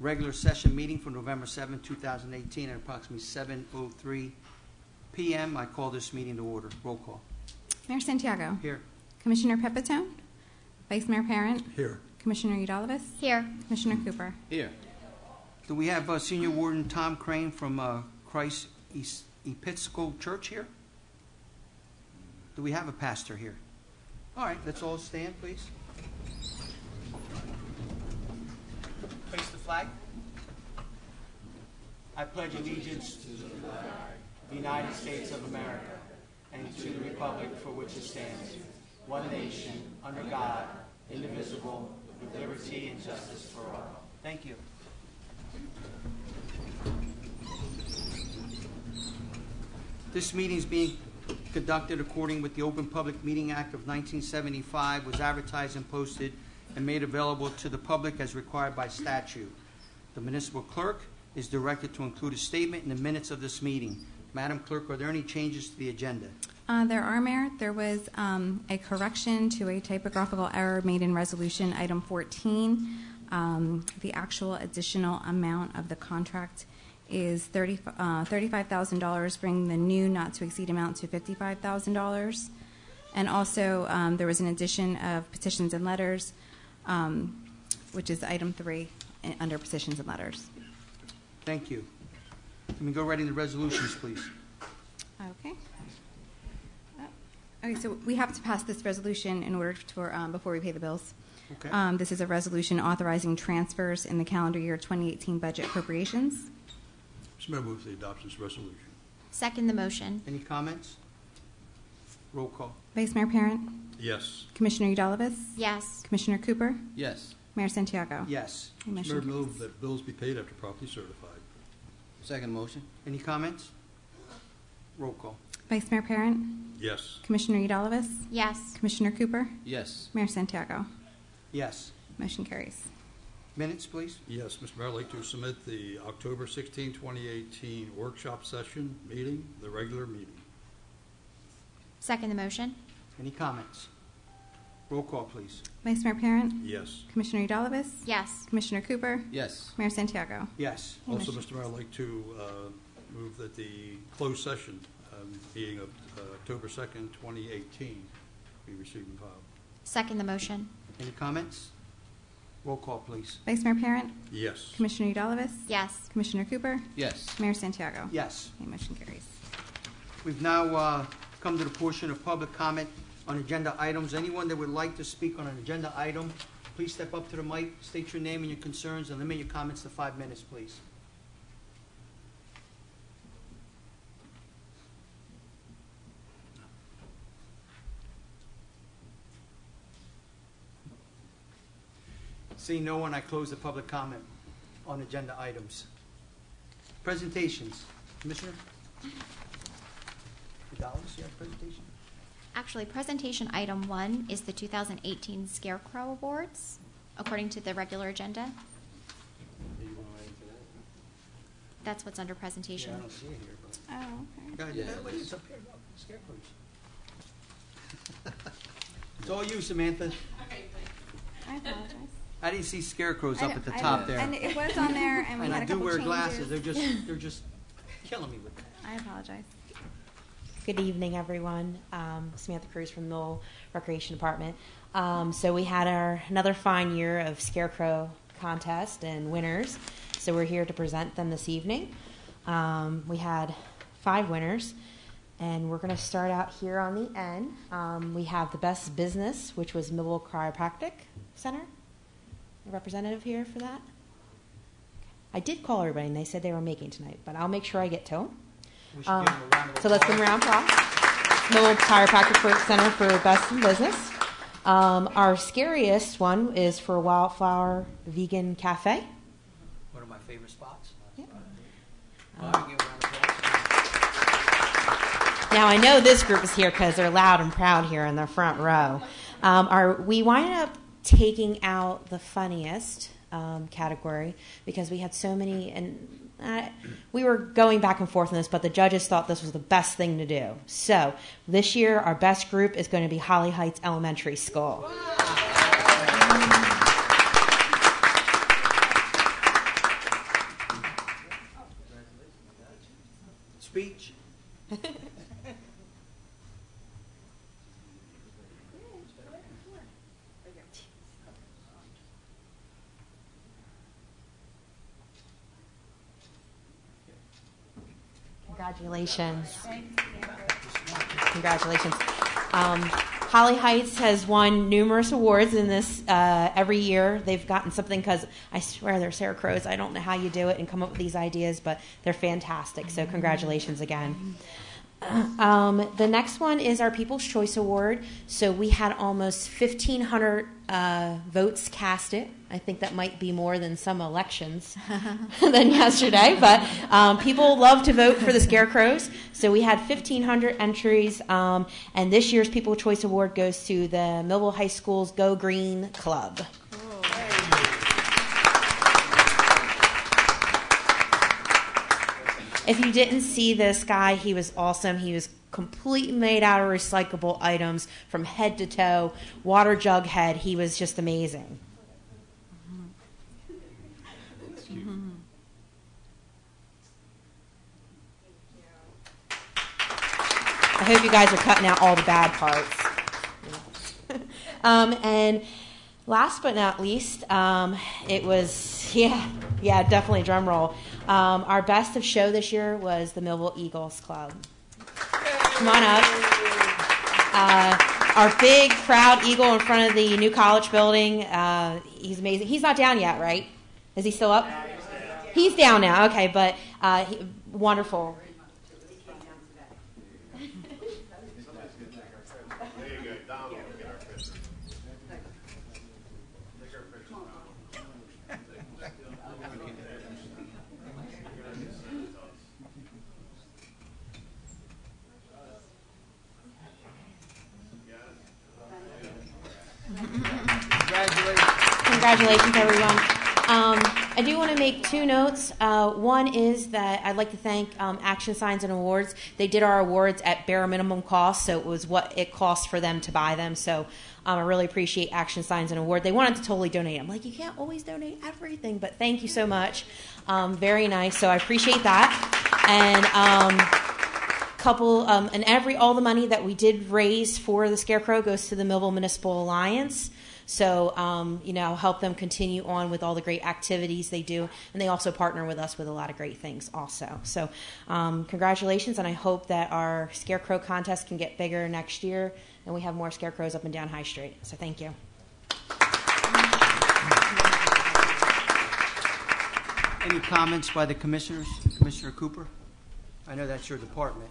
regular session meeting for November 7, 2018 at approximately 7:03 p.m. I call this meeting to order. Roll call. Mayor Santiago. Here. Commissioner Pepitone. Vice Mayor Parent. Here. Commissioner Udalvis. Here. Commissioner Cooper. Here. Do we have Senior Warden Tom Crane from Christ Episcopal Church here? Do we have a pastor here? All right, let's all stand, please. Face the flag. I pledge allegiance to the United States of America and to the republic for which it stands, one nation, under God, indivisible, with liberty and justice for all. Thank you. This meeting is being conducted according with the Open Public Meeting Act of 1975, was advertised and posted and made available to the public as required by statute. The municipal clerk is directed to include a statement in the minutes of this meeting. Madam Clerk, are there any changes to the agenda? There are, Mayor. There was a correction to a typographical error made in resolution item 14. The actual additional amount of the contract is $35,000, bringing the new not-to-exceed amount to $55,000. And also, there was an addition of petitions and letters, which is item 3 under petitions and letters. Thank you. Can we go right into resolutions, please? Okay. Okay, so we have to pass this resolution in order for before we pay the bills. Okay. This is a resolution authorizing transfers in the calendar year 2018 budget appropriations. Mr. Mayor, move the adoption of this resolution. Second the motion. Any comments? Roll call. Vice Mayor Parent. Yes. Commissioner Udalvis. Yes. Commissioner Cooper. Yes. Mayor Santiago. Yes. The Mr. motion Mayor, carries. move that bills be paid after properly certified. Second motion. Any comments? Roll call. Vice Mayor Parent. Yes. Commissioner Udalvis. Yes. Commissioner Cooper. Yes. Mayor Santiago. Yes. Motion carries. Minutes, please. Yes, Mr. Mayor, I'd like to submit the October 16, 2018 workshop session meeting, the regular meeting. Second the motion. Any comments? Roll call, please. Vice Mayor Parent. Yes. Commissioner Udalvis. Yes. Commissioner Cooper. Yes. Mayor Santiago. Yes. Also, Mr. Mayor, I'd like to move that the closed session meeting of October 2nd, 2018 be received and filed. Second the motion. Any comments? Roll call, please. Vice Mayor Parent. Yes. Commissioner Udalvis. Yes. Commissioner Cooper. Yes. Mayor Santiago. Yes. Okay, motion carries. We've now come to the portion of public comment on agenda items. Anyone that would like to speak on an agenda item, please step up to the mic, state your name and your concerns, and limit your comments to 5 minutes, please. Seeing no one, I close the public comment on agenda items. Presentations. Commissioner? Gonzalez, you have a presentation? Actually, presentation item 1 is the 2018 Scarecrow Awards, according to the regular agenda. That's what's under presentation. Yeah, I don't see it here, but. Oh, okay. God, Yeah. wait, it's up here. Scarecrows. It's all you, Samantha. I apologize. I didn't see scarecrows I up know- at the I top know. there. And it was on there, and we And had I a do couple wear changes. glasses. They're just killing me with that. I apologize. Good evening, everyone. Samantha Cruz from the Millville Recreation Department. So we had another fine year of Scarecrow contest and winners. So we're here to present them this evening. We had 5 winners, and we're going to start out here on the end. We have the best business, which was Millville Chiropractic Center. A representative here for that. I did call everybody, and they said they were making tonight, but I'll make sure I get to them. We should give them a round of So let's give them a round of applause. Millville Chiropractic Center for Best in Business. Our scariest one is for Wildflower Vegan Cafe. One of my favorite spots. Yeah. Give a round of applause. Now I know this group is here because they're loud and proud here in the front row. We wind up taking out the funniest category because we had so many, and we were going back and forth on this, but the judges thought this was the best thing to do. So this year, our best group is going to be Holly Heights Elementary School. Congratulations. Congratulations. Holly Heights has won numerous awards in this every year. They've gotten something because I swear they're Sarah Crows. I don't know how you do it and come up with these ideas, but they're fantastic. So congratulations again. The next one is our People's Choice Award. So we had almost 1,500 votes casted. I think that might be more than some elections than yesterday, but people love to vote for the Scarecrows. So we had 1,500 entries, and this year's People's Choice Award goes to the Millville High School's Go Green Club. If you didn't see this guy, he was awesome. He was completely made out of recyclable items from head to toe, water jug head. He was just amazing. I hope you guys are cutting out all the bad parts. And last but not least, it was, definitely drum roll. Our best of show this year was the Millville Eagles Club. Come on up. Our big, proud eagle in front of the new college building. He's amazing. He's not down yet, right? Is he still up? He's down now. Okay, but wonderful. Congratulations, everyone. I do want to make two notes. One is that I'd like to thank Action Signs and Awards. They did our awards at bare minimum cost, so it was what it cost for them to buy them. So I really appreciate Action Signs and Award. They wanted to totally donate. I'm like, you can't always donate everything, but thank you so much. Very nice. So I appreciate that. And all the money that we did raise for the Scarecrow goes to the Millville Municipal Alliance. So, help them continue on with all the great activities they do. And they also partner with us with a lot of great things also. So, congratulations, and I hope that our Scarecrow contest can get bigger next year, and we have more Scarecrows up and down High Street. So, thank you. Any comments by the commissioners? Commissioner Cooper? I know that's your department.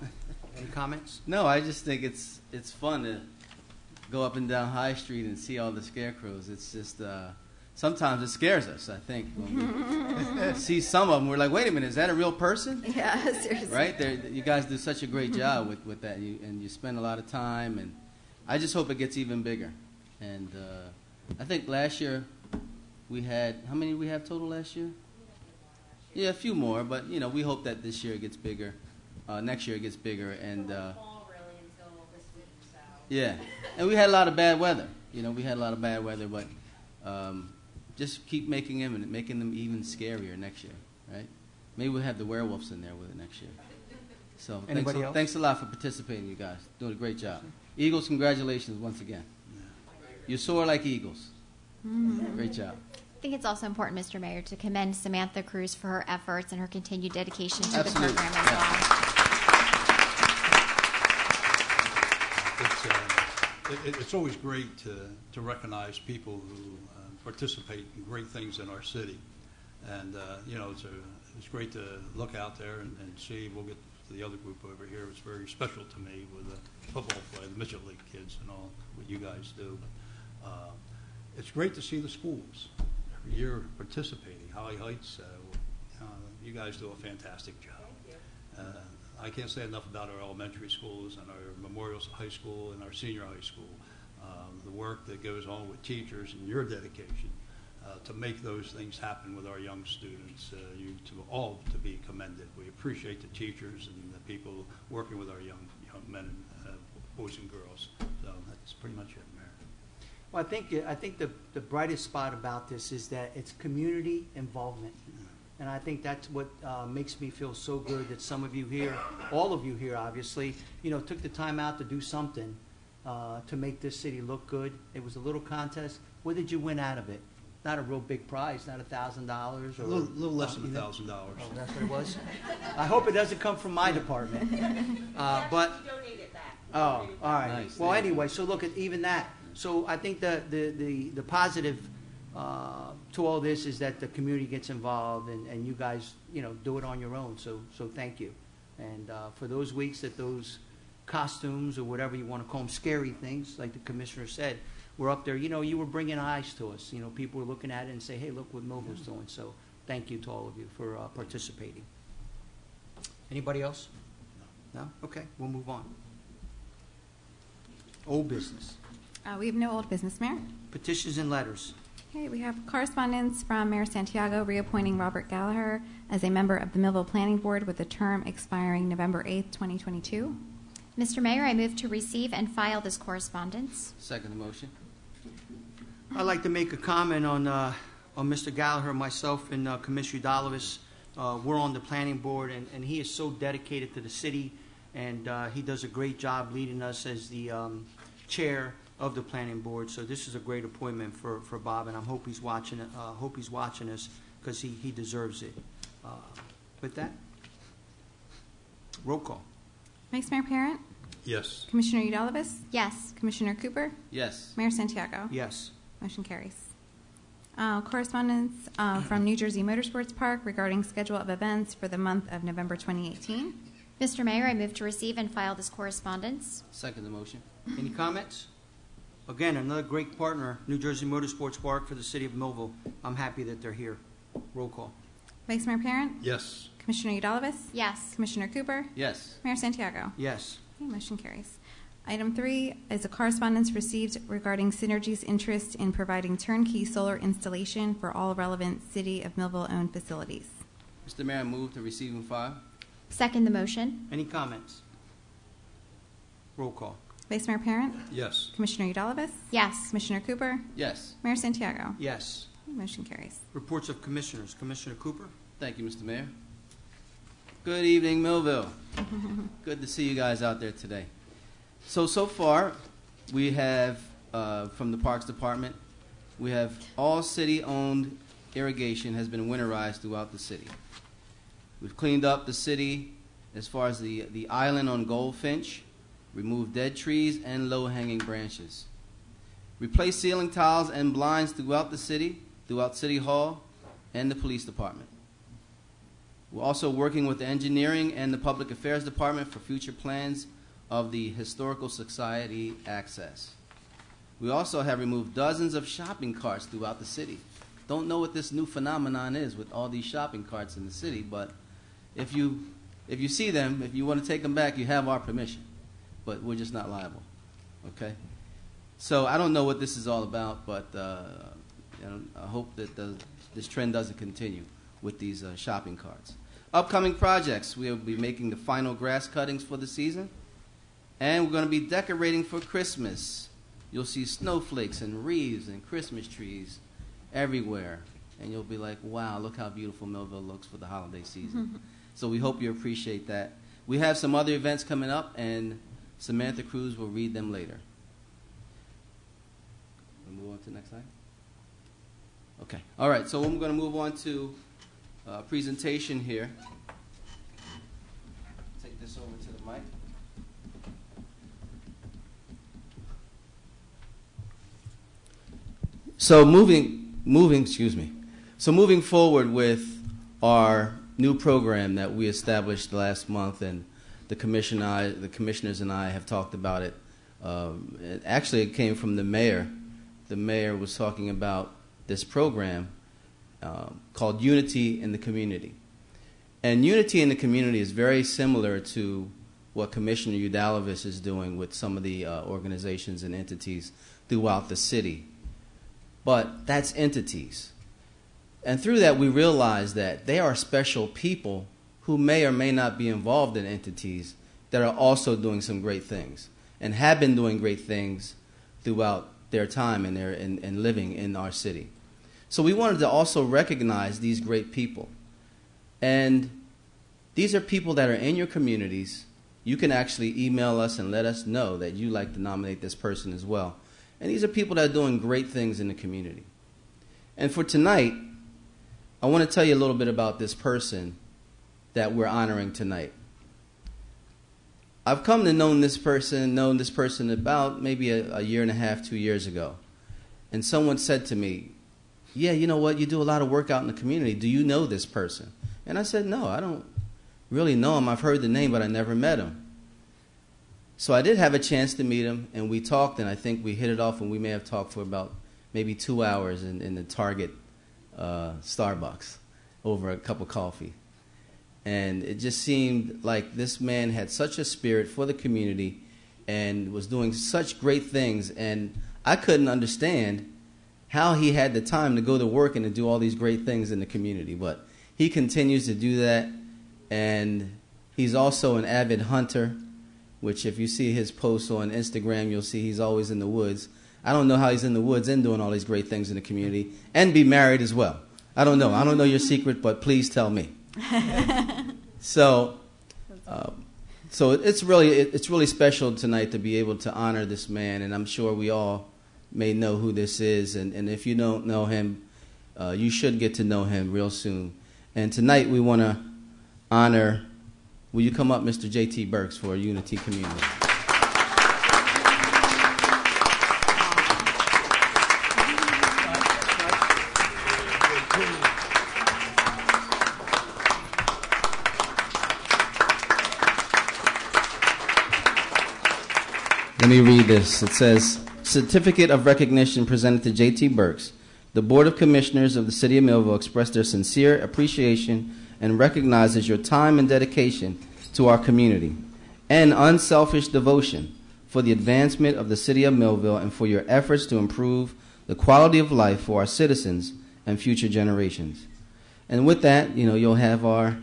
Any comments? No, I just think it's fun to go up and down High Street and see all the Scarecrows. It's just, sometimes it scares us, I think. When we see some of them, we're like, wait a minute, is that a real person? Yeah, seriously. Right? You guys do such a great job with that, and you spend a lot of time, and I just hope it gets even bigger. And I think last year we had, how many did we have total last year? Yeah, a few more, but, we hope that this year it gets bigger. Next year it gets bigger, and yeah, and we had a lot of bad weather. But just keep making them and making them even scarier next year, right? Maybe we'll have the werewolves in there with it next year. So thanks a lot for participating, you guys. Doing a great job. Eagles, congratulations once again. You soar like eagles. Great job. I think it's also important, Mr. Mayor, to commend Samantha Cruz for her efforts and her continued dedication to Absolutely. the program as well. It's always great to recognize people who participate in great things in our city. And, it's great to look out there and see. We'll get to the other group over here. It's very special to me with the football play, the Mitchell League kids and all what you guys do. But, it's great to see the schools every year participating. Holly Heights, you guys do a fantastic job. I can't say enough about our elementary schools and our Memorial High School and our senior high school. The work that goes on with teachers and your dedication to make those things happen with our young students, all to be commended. We appreciate the teachers and the people working with our young men, boys and girls. So that's pretty much it, Mayor. Well, I think the brightest spot about this is that it's community involvement. And I think that's what makes me feel so good that some of you here, all of you here obviously, took the time out to do something to make this city look good. It was a little contest. What did you win out of it? not a real big prize, not $1,000 or A little less than $1,000. Oh, that's what it was. I hope it doesn't come from my department. But donated that. oh, all right. Nice. Well, anyway, so look at even that. So I think the positive to all this is that the community gets involved and you guys, do it on your own. So thank you. And for those weeks that those costumes or whatever you want to call them, scary things, like the commissioner said, were up there, you were bringing eyes to us. People were looking at it and say, hey, look what Millville's doing. So thank you to all of you for participating. Anybody else? No? Okay, we'll move on. Old business. We have no old business, Mayor. Petitions and letters. Okay, we have correspondence from Mayor Santiago reappointing Robert Gallagher as a member of the Millville Planning Board with a term expiring November 8th, 2022. Mr. Mayor, I move to receive and file this correspondence. Second the motion. I'd like to make a comment on Mr. Gallagher, myself, and Commissioner Udalowicz. We're on the planning board, and he is so dedicated to the city, and he does a great job leading us as the chair of the planning board. So this is a great appointment for Bob, and I hope he's watching it. Hope he's watching us because he deserves it. With that, roll call. Vice Mayor Parent, Yes. Commissioner Udalowicz, Yes. Commissioner Cooper, Yes. Mayor Santiago. Yes. Motion carries. Correspondence from New Jersey Motorsports Park regarding schedule of events for the month of November 2018. Mr. Mayor, I move to receive and file this correspondence. Second the motion. Any comments? Again, another great partner, New Jersey Motorsports Park for the city of Millville. I'm happy that they're here. Roll call. Vice Mayor Parent, Yes. Commissioner Udalowicz, Yes. Commissioner Cooper, Yes. Mayor Santiago. Yes. Okay, motion carries. Item 3 is a correspondence received regarding Synergy's interest in providing turnkey solar installation for all relevant City of Millville-owned facilities. Mr. Mayor, I move to receive and file. Second the motion. Any comments? Roll call. Vice Mayor Parent, Yes. Commissioner Udalowicz, Yes. Commissioner Cooper, Yes. Mayor Santiago. Yes. Okay, motion carries. Reports of commissioners. Commissioner Cooper? Thank you, Mr. Mayor. Good evening, Millville. Good to see you guys out there today. So far, we have, from the Parks Department, we have all city-owned irrigation has been winterized throughout the city. We've cleaned up the city as far as the island on Goldfinch, removed dead trees and low-hanging branches. Replaced ceiling tiles and blinds throughout the city, throughout City Hall and the Police Department. We're also working with the Engineering and the Public Affairs Department for future plans of the Historical Society access. We also have removed dozens of shopping carts throughout the city. Don't know what this new phenomenon is with all these shopping carts in the city, but if you see them, if you want to take them back, you have our permission. But we're just not liable, okay? So I don't know what this is all about, but I hope that this trend doesn't continue with these shopping carts. Upcoming projects, we'll be making the final grass cuttings for the season, and we're going to be decorating for Christmas. You'll see snowflakes and wreaths and Christmas trees everywhere, and you'll be like, wow, look how beautiful Millville looks for the holiday season. So we hope you appreciate that. We have some other events coming up, and Samantha Cruz will read them later. We'll move on to the next slide. Okay. All right, so I'm going to move on to a presentation here. Take this over to the mic. So moving forward with our new program that we established last month, and the commissioners and I have talked about it. Actually, it came from the mayor. The mayor was talking about this program called Unity in the Community. And Unity in the Community is very similar to what Commissioner Udalowicz is doing with some of the organizations and entities throughout the city. But that's entities. And through that, we realize that they are special people who may or may not be involved in entities that are also doing some great things and have been doing great things throughout their time and living in our city. So we wanted to also recognize these great people. And these are people that are in your communities. You can actually email us and let us know that you'd like to nominate this person as well. And these are people that are doing great things in the community. And for tonight, I want to tell you a little bit about this person that we're honoring tonight. I've come to known this person about maybe a year and a half, 2 years ago. And someone said to me, yeah, you know what, you do a lot of work out in the community. Do you know this person? And I said, no, I don't really know him. I've heard the name, but I never met him. So I did have a chance to meet him, and we talked, and I think we hit it off, and we may have talked for about maybe 2 hours in the Target Starbucks over a cup of coffee. And it just seemed like this man had such a spirit for the community and was doing such great things. And I couldn't understand how he had the time to go to work and to do all these great things in the community. But he continues to do that. And he's also an avid hunter, which if you see his posts on Instagram, you'll see he's always in the woods. I don't know how he's in the woods and doing all these great things in the community and be married as well. I don't know. I don't know your secret, but please tell me. So it's really special tonight to be able to honor this man, and I'm sure we all may know who this is. And if you don't know him, you should get to know him real soon. And tonight we want to honor. Will you come up, Mr. J.T. Burks, for Unity Community? Let me read this. It says, Certificate of Recognition presented to J.T. Burks. The Board of Commissioners of the City of Millville express their sincere appreciation and recognizes your time and dedication to our community and unselfish devotion for the advancement of the City of Millville and for your efforts to improve the quality of life for our citizens and future generations. And with that, you'll have our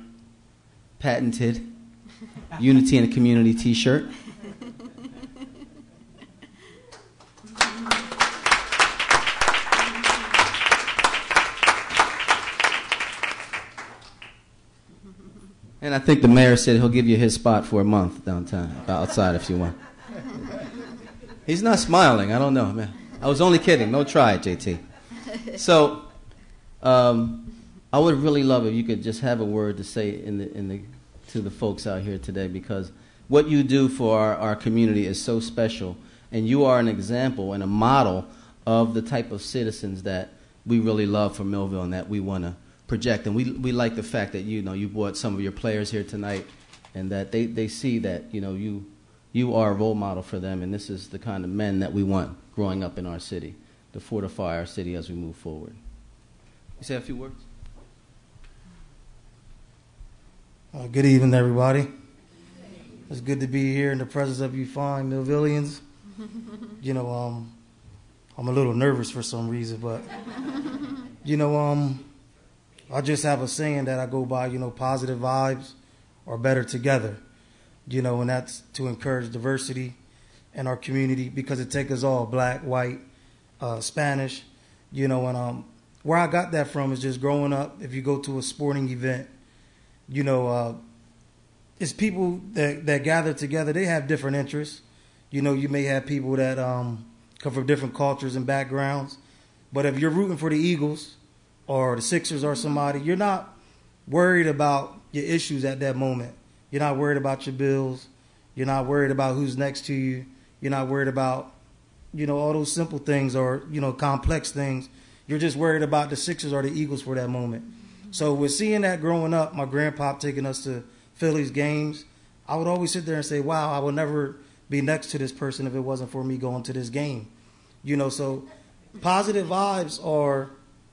patented Unity in the Community t-shirt. And I think the mayor said he'll give you his spot for a month downtown, outside if you want. He's not smiling. I don't know, man. I was only kidding. Don't try it, JT. So, I would really love if you could just have a word to say to the folks out here today, because what you do for our community is so special, and you are an example and a model of the type of citizens that we really love for Millville and that we want to project. And we like the fact that you brought some of your players here tonight, and that they see that you are a role model for them, and this is the kind of men that we want growing up in our city to fortify our city as we move forward. You say a few words? Good evening, everybody. It's good to be here in the presence of you fine Millvillians. I'm a little nervous for some reason, but I just have a saying that I go by, positive vibes are better together, and that's to encourage diversity in our community, because it takes us all, black, white, Spanish, and where I got that from is just growing up. If you go to a sporting event, it's people that gather together. They have different interests. You may have people that come from different cultures and backgrounds, but if you're rooting for the Eagles or the Sixers or somebody, you're not worried about your issues at that moment. You're not worried about your bills. You're not worried about who's next to you. You're not worried about, all those simple things or, complex things. You're just worried about the Sixers or the Eagles for that moment. So with seeing that growing up, my grandpa taking us to Phillies games, I would always sit there and say, wow, I would never be next to this person if it wasn't for me going to this game. So positive vibes are,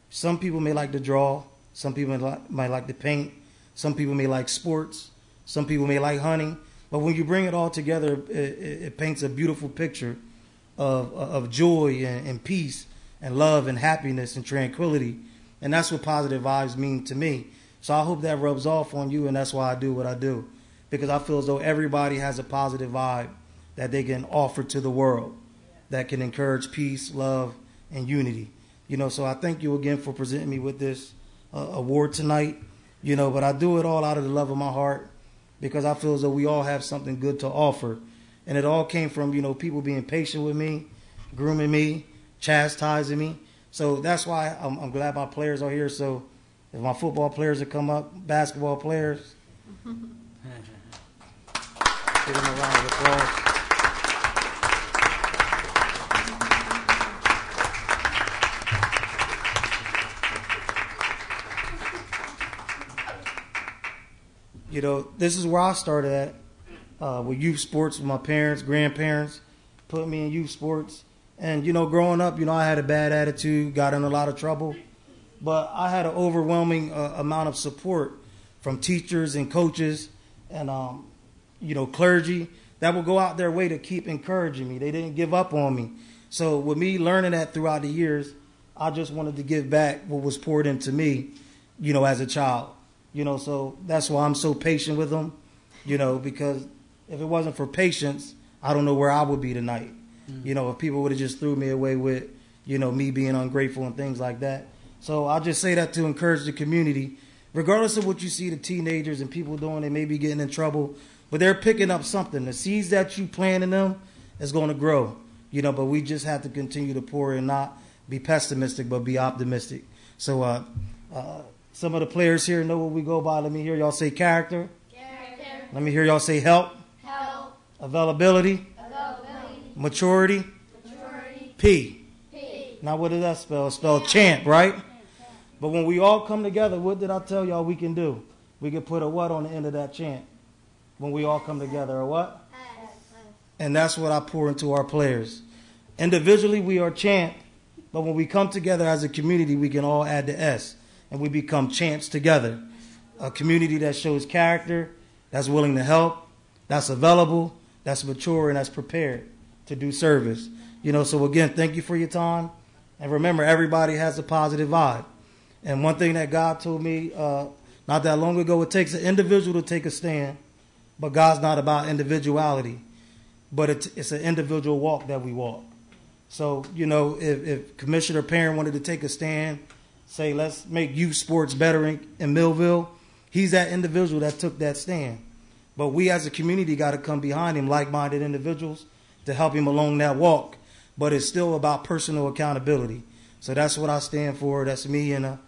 some people may like to draw, some people might like to paint, some people may like sports, some people may like hunting. But when you bring it all together, it paints a beautiful picture of joy and peace and love and happiness and tranquility. And that's what positive vibes mean to me. So I hope that rubs off on you, and that's why I do what I do. Because I feel as though everybody has a positive vibe that they can offer to the world that can encourage peace, love, and unity. So I thank you again for presenting me with this award tonight. But I do it all out of the love of my heart, because I feel as though we all have something good to offer. And it all came from, people being patient with me, grooming me, chastising me, So that's why I'm glad my players are here. So if my football players that come up, basketball players, give them a round of applause. You know, this is where I started at, with youth sports with my parents, grandparents, put me in youth sports. And, you know, growing up, you know, I had a bad attitude, got in a lot of trouble. But I had an overwhelming amount of support from teachers and coaches and, you know, clergy that would go out their way to keep encouraging me. They didn't give up on me. So with me learning that throughout the years, I just wanted to give back what was poured into me, you know, as a child. You know, so that's why I'm so patient with them, you know, because if it wasn't for patience, I don't know where I would be tonight. You know, if people would have just threw me away with, you know, me being ungrateful and things like that. So I'll just say that to encourage the community, regardless of what you see the teenagers and people doing, they may be getting in trouble, but they're picking up something. The seeds that you plant in them is going to grow, you know, but we just have to continue to pour and not be pessimistic, but be optimistic. So some of the players here know what we go by. Let me hear y'all say character. Character. Let me hear y'all say help. Help. Availability. Maturity. P. Now, what does that spell? It spells champ, right? But when we all come together, what did I tell y'all we can do? We can put a what on the end of that chant? When we all come together, a what? And that's what I pour into our players. Individually, we are champ, but when we come together as a community, we can all add the S, and we become champs together. A community that shows character, that's willing to help, that's available, that's mature, and that's prepared to do service. You know, so again, thank you for your time. And remember, everybody has a positive vibe. And one thing that God told me not that long ago, it takes an individual to take a stand, but God's not about individuality, but it's an individual walk that we walk. So, you know, if Commissioner Perrin wanted to take a stand, say, let's make youth sports better in Millville, he's that individual that took that stand. But we as a community got to come behind him, like-minded individuals, to help him along that walk. But it's still about personal accountability. So that's what I stand for. That's me in a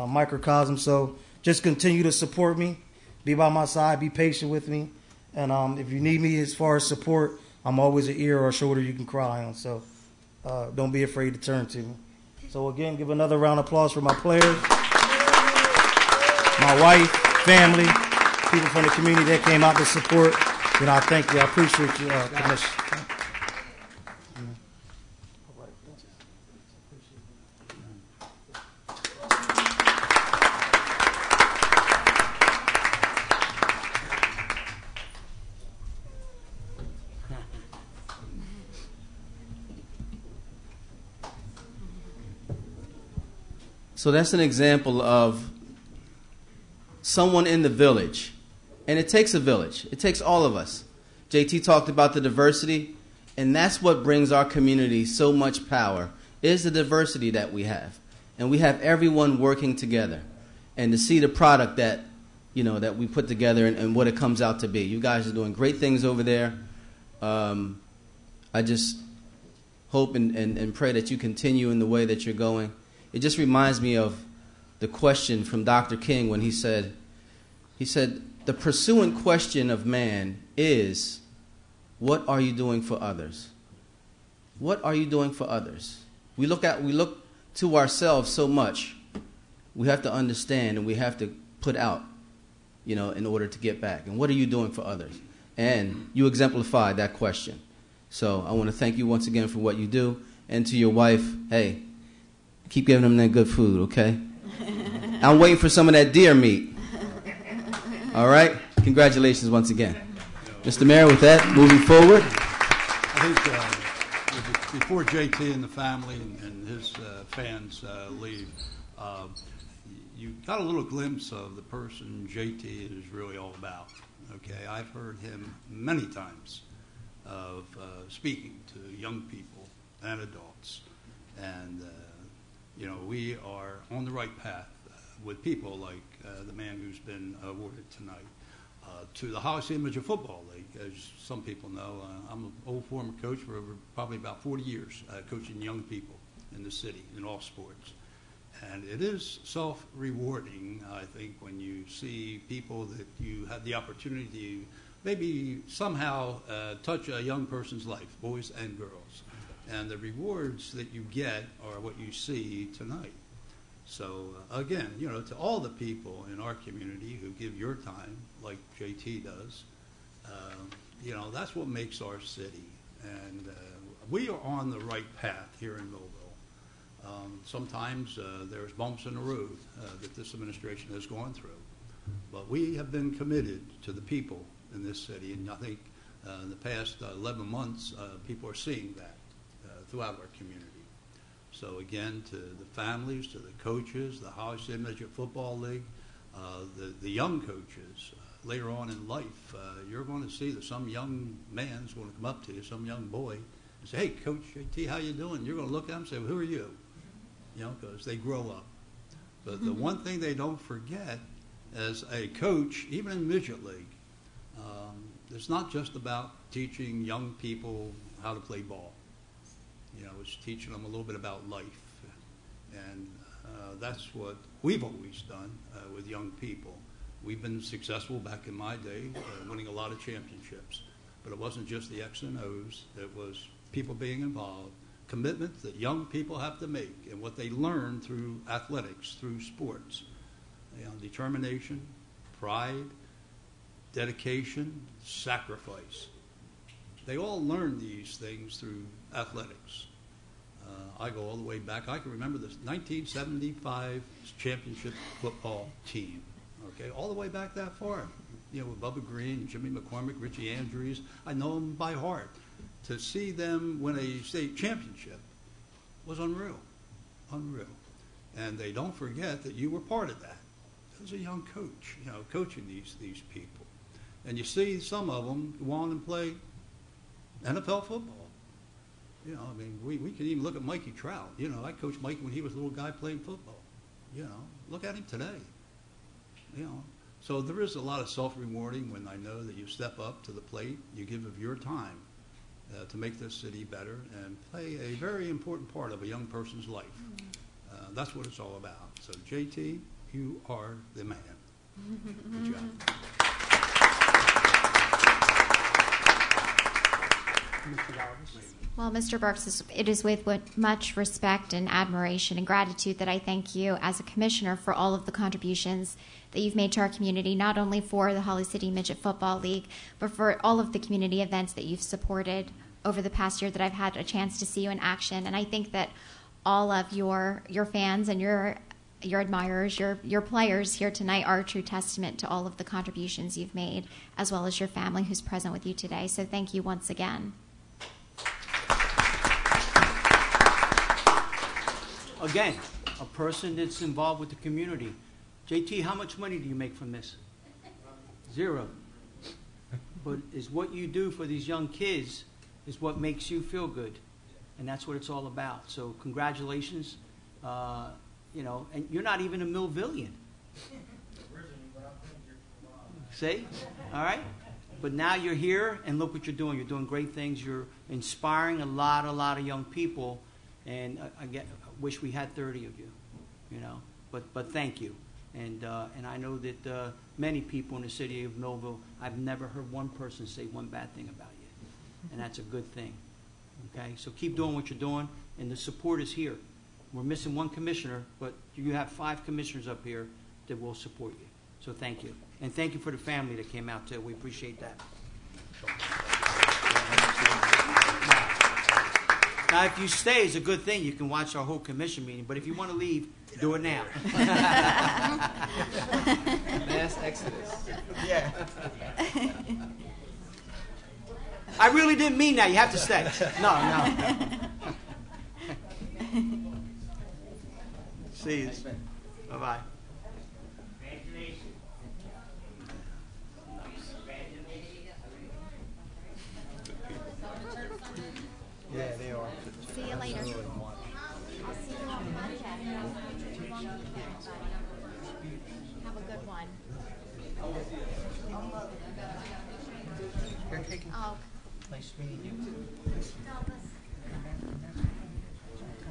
microcosm. So just continue to support me. Be by my side. Be patient with me. And if you need me as far as support, I'm always an ear or a shoulder you can cry on. So don't be afraid to turn to me. So again, give another round of applause for my players, my wife, family, people from the community that came out to support. You know, I thank you. I appreciate you, Commissioner. So that's an example of someone in the village. And it takes a village. It takes all of us. JT talked about the diversity, and that's what brings our community so much power, is the diversity that we have. And we have everyone working together. And to see the product that, you know, that we put together and what it comes out to be. You guys are doing great things over there. I just hope and pray that you continue in the way that you're going. It just reminds me of the question from Dr. King when he said, the pursuant question of man is, what are you doing for others? What are you doing for others? We look to ourselves so much. We have to understand and we have to put out, you know, in order to get back. And what are you doing for others? And you exemplified that question. So I want to thank you once again for what you do. And to your wife, hey, keep giving them that good food, okay? I'm waiting for some of that deer meat. All right? Congratulations once again. Mr. Mayor, with that, moving forward. I think before JT and the family and his fans leave, you got a little glimpse of the person JT is really all about. Okay, I've heard him many times of speaking to young people and adults, and you know, we are on the right path with people like the man who's been awarded tonight. To the highest image of football league, as some people know, I'm an old former coach for over probably about 40 years, coaching young people. in the city in all sports. And it is self-rewarding, I think, when you see people that you had the opportunity to maybe somehow touch a young person's life, boys and girls. And the rewards that you get are what you see tonight. So, again, to all the people in our community who give your time, like JT does, that's what makes our city. And we are on the right path here in Millville. Sometimes there's bumps in the road that this administration has gone through. But we have been committed to the people in this city, and I think in the past 11 months, people are seeing that throughout our community. So again, to the families, to the coaches, the Holly City Midget Football League, the young coaches, later on in life, you're going to see that some young man's going to come up to you, some young boy, and say, "Hey, Coach JT, how you doing?" You're going to look at him and say, "Well, who are you?" Because they grow up. But the one thing they don't forget as a coach, even in midget league, it's not just about teaching young people how to play ball. It's teaching them a little bit about life. And that's what we've always done with young people. We've been successful back in my day, winning a lot of championships. But it wasn't just the X and O's. It was people being involved, commitments that young people have to make, and what they learn through athletics, through sports. Determination, pride, dedication, sacrifice. They all learn these things through athletics. I go all the way back. I can remember this 1975 championship football team. Okay, all the way back that far. With Bubba Green, Jimmy McCormick, Richie Andrews. I know them by heart. To see them win a state championship was unreal. Unreal. And they don't forget that you were part of that. As a young coach, coaching these people. And you see some of them go on and play NFL football. We can even look at Mikey Trout. I coached Mikey when he was a little guy playing football. Look at him today. So there is a lot of self-rewarding when I know that you step up to the plate, you give of your time to make this city better and play a very important part of a young person's life. That's what it's all about. So, JT, you are the man. Good job. Well, Mr. Burks, it is with much respect and admiration and gratitude that I thank you as a commissioner for all of the contributions that you've made to our community, not only for the Holly City Midget Football League, but for all of the community events that you've supported over the past year that I've had a chance to see you in action. And I think that all of your fans and your admirers, your players here tonight are a true testament to all of the contributions you've made, as well as your family who's present with you today. So thank you once again. Again, a person that's involved with the community. JT, how much money do you make from this? Zero. But is what you do for these young kids is what makes you feel good. And that's what it's all about. So congratulations. And you're not even a Millvillian. See? All right? But now you're here, and look what you're doing. You're doing great things. You're inspiring a lot of young people. And I wish we had 30 of you, But thank you. And I know that many people in the city of Millville, I've never heard one person say one bad thing about you. And that's a good thing. Okay? So keep doing what you're doing, and the support is here. We're missing one commissioner, but you have 5 commissioners up here that will support you. So thank you. And thank you for the family that came out, too. We appreciate that. Now, if you stay, it's a good thing. You can watch our whole commission meeting. But if you want to leave, do it now. Mass exodus. Yeah. I really didn't mean that. You have to stay. No. See you. Bye-bye. Yeah, they are. See you later. I'll see you on Monday. Have a good one. Nice meeting you.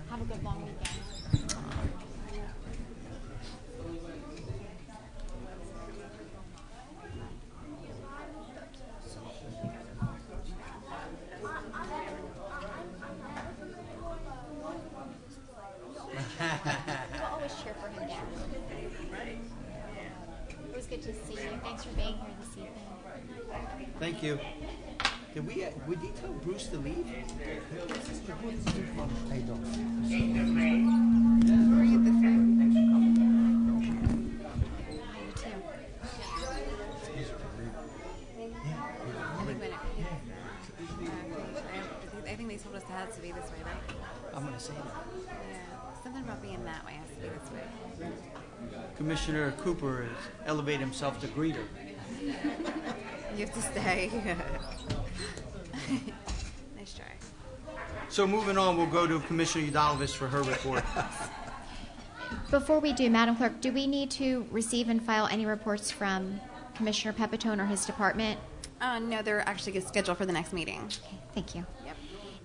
Have a good long weekend. We'll always cheer for him, Dad. It was good to see you. Thanks for being here this evening. Thank you. Did we tell Bruce to leave? Bring it this way. You too. I think they told us it has to be this way, right? I'm going to say that. Yeah. Something about being that way has to be this way. Commissioner Cooper has elevated himself to greeter. You have to stay. Nice try. So moving on, we'll go to Commissioner Udalvis for her report. Before we do, Madam Clerk, do we need to receive and file any reports from Commissioner Pepitone or his department? No, they're actually scheduled for the next meeting. Okay, thank you. Yep.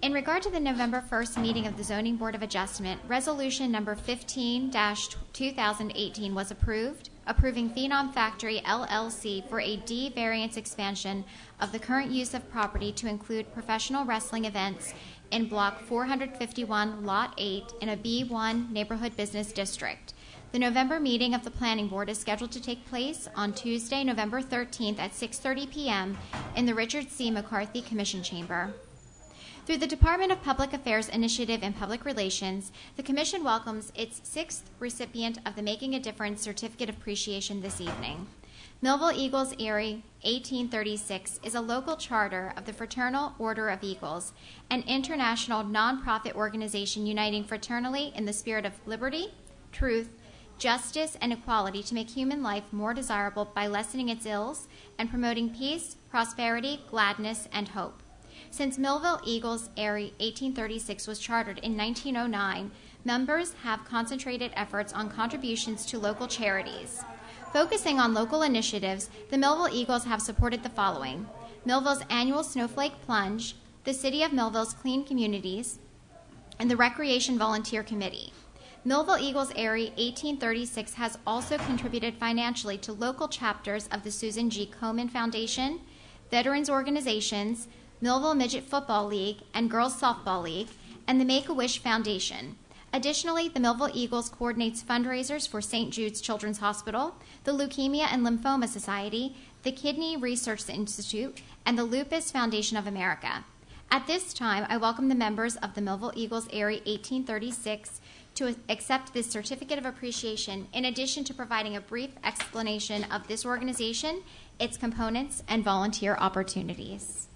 In regard to the November 1st meeting of the Zoning Board of Adjustment, Resolution Number 15-2018 was approved, approving Phenom Factory LLC for a D variance expansion of the current use of property to include professional wrestling events in Block 451, Lot 8 in a B1 neighborhood business district. The November meeting of the Planning Board is scheduled to take place on Tuesday, November 13th at 6:30 p.m. in the Richard C. McCarthy Commission Chamber. Through the Department of Public Affairs Initiative and Public Relations, the Commission welcomes its 6th recipient of the Making a Difference Certificate of Appreciation this evening. Millville Eagles Erie 1836 is a local charter of the Fraternal Order of Eagles, an international nonprofit organization uniting fraternally in the spirit of liberty, truth, justice, and equality to make human life more desirable by lessening its ills and promoting peace, prosperity, gladness, and hope. Since Millville Eagles Erie 1836 was chartered in 1909, members have concentrated efforts on contributions to local charities. Focusing on local initiatives, the Millville Eagles have supported the following: Millville's annual Snowflake Plunge, the City of Millville's Clean Communities, and the Recreation Volunteer Committee. Millville Eagles Erie 1836 has also contributed financially to local chapters of the Susan G. Komen Foundation, veterans organizations, Millville Midget Football League and Girls Softball League, and the Make-A-Wish Foundation. Additionally, the Millville Eagles coordinates fundraisers for St. Jude's Children's Hospital, the Leukemia and Lymphoma Society, the Kidney Research Institute, and the Lupus Foundation of America. At this time, I welcome the members of the Millville Eagles Erie 1836 to accept this Certificate of Appreciation, in addition to providing a brief explanation of this organization, its components, and volunteer opportunities.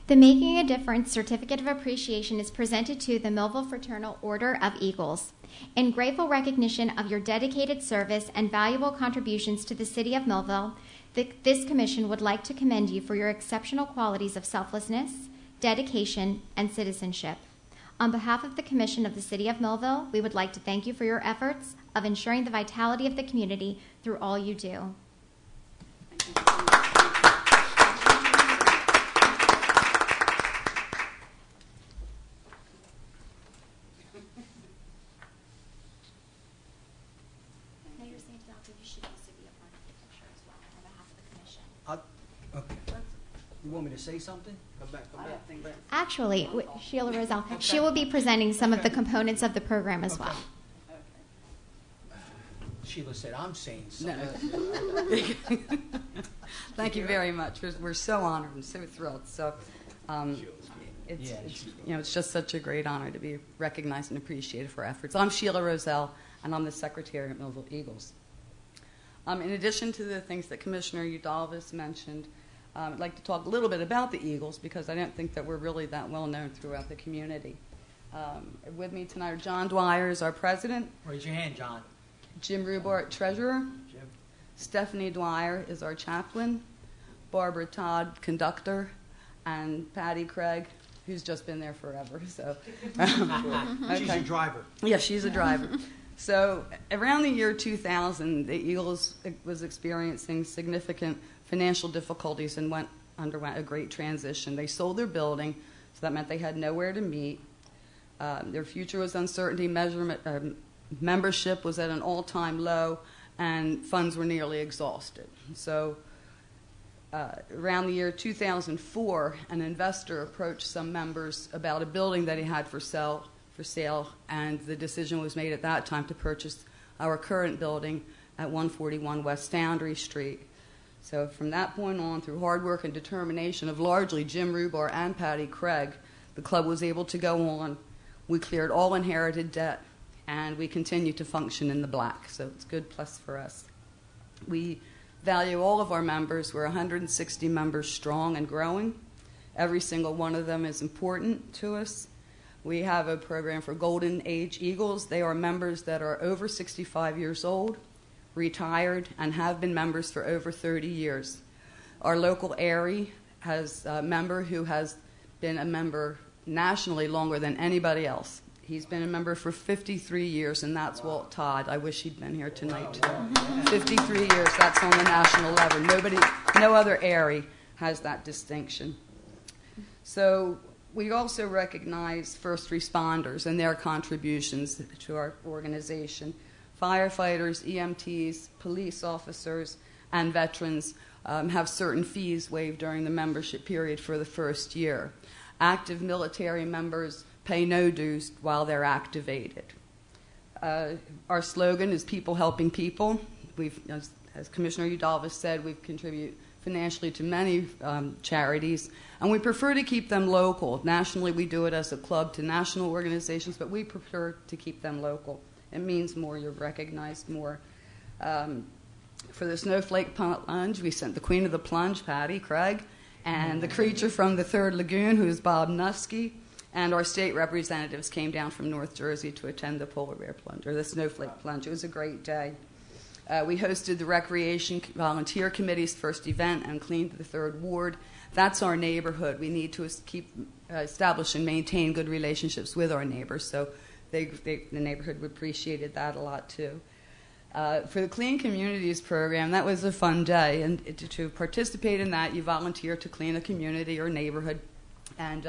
The Making a Difference Certificate of Appreciation is presented to the Millville Fraternal Order of Eagles. In grateful recognition of your dedicated service and valuable contributions to the City of Millville, this commission would like to commend you for your exceptional qualities of selflessness, dedication, and citizenship. On behalf of the Commission of the City of Millville, we would like to thank you for your efforts of ensuring the vitality of the community through all you do. You want me to say something? Come back. Actually, Sheila Roselle, she will be presenting some of the components of the program as well. Sheila said, I'm saying something. No. Thank you very much. We're so honored and so thrilled. So, it's just such a great honor to be recognized and appreciated for our efforts. I'm Sheila Roselle, and I'm the secretary at Millville Eagles. In addition to the things that Commissioner Udalvis mentioned, I'd like to talk a little bit about the Eagles because I don't think that we're really that well known throughout the community. With me tonight are John Dwyer is our president. Raise your hand, John. Jim Rubart, treasurer. Jim. Stephanie Dwyer is our chaplain. Barbara Todd, conductor. And Patty Craig, who's just been there forever. So, She's a driver. Yeah, she's a driver. So around the year 2000, the Eagles was experiencing significant financial difficulties and underwent a great transition. They sold their building, so that meant they had nowhere to meet. Their future was uncertainty. Membership was at an all-time low, and funds were nearly exhausted. So around the year 2004, an investor approached some members about a building that he had for sale, and the decision was made at that time to purchase our current building at 141 West Foundry Street. So from that point on, through hard work and determination of largely Jim Rubar and Patty Craig, the club was able to go on. We cleared all inherited debt, and we continue to function in the black. So it's a good plus for us. We value all of our members. We're 160 members strong and growing. Every single one of them is important to us. We have a program for Golden Age Eagles. They are members that are over 65 years old, retired, and have been members for over 30 years. Our local area has a member who has been a member nationally longer than anybody else. He's been a member for 53 years, and that's Walt Todd. I wish he'd been here tonight, too. 53 years, that's on the national level. No other area has that distinction. So we also recognize first responders and their contributions to our organization. Firefighters, EMTs, police officers, and veterans have certain fees waived during the membership period for the first year. Active military members pay no dues while they're activated. Our slogan is people helping people. As Commissioner Udalvis said, we've contributed financially to many charities, and we prefer to keep them local. Nationally, we do it as a club to national organizations, but we prefer to keep them local. It means more, you're recognized more. For the Snowflake Plunge, we sent the Queen of the Plunge, Patty Craig, and the creature from the Third Lagoon, who is Bob Nusky, and our state representatives came down from North Jersey to attend the polar bear plunge, or the Snowflake Plunge. It was a great day. We hosted the Recreation Volunteer Committee's first event and cleaned the 3rd Ward. That's our neighborhood. We need to establish and maintain good relationships with our neighbors, so the neighborhood appreciated that a lot, too. For the Clean Communities program, that was a fun day, and to participate in that, you volunteer to clean a community or neighborhood, and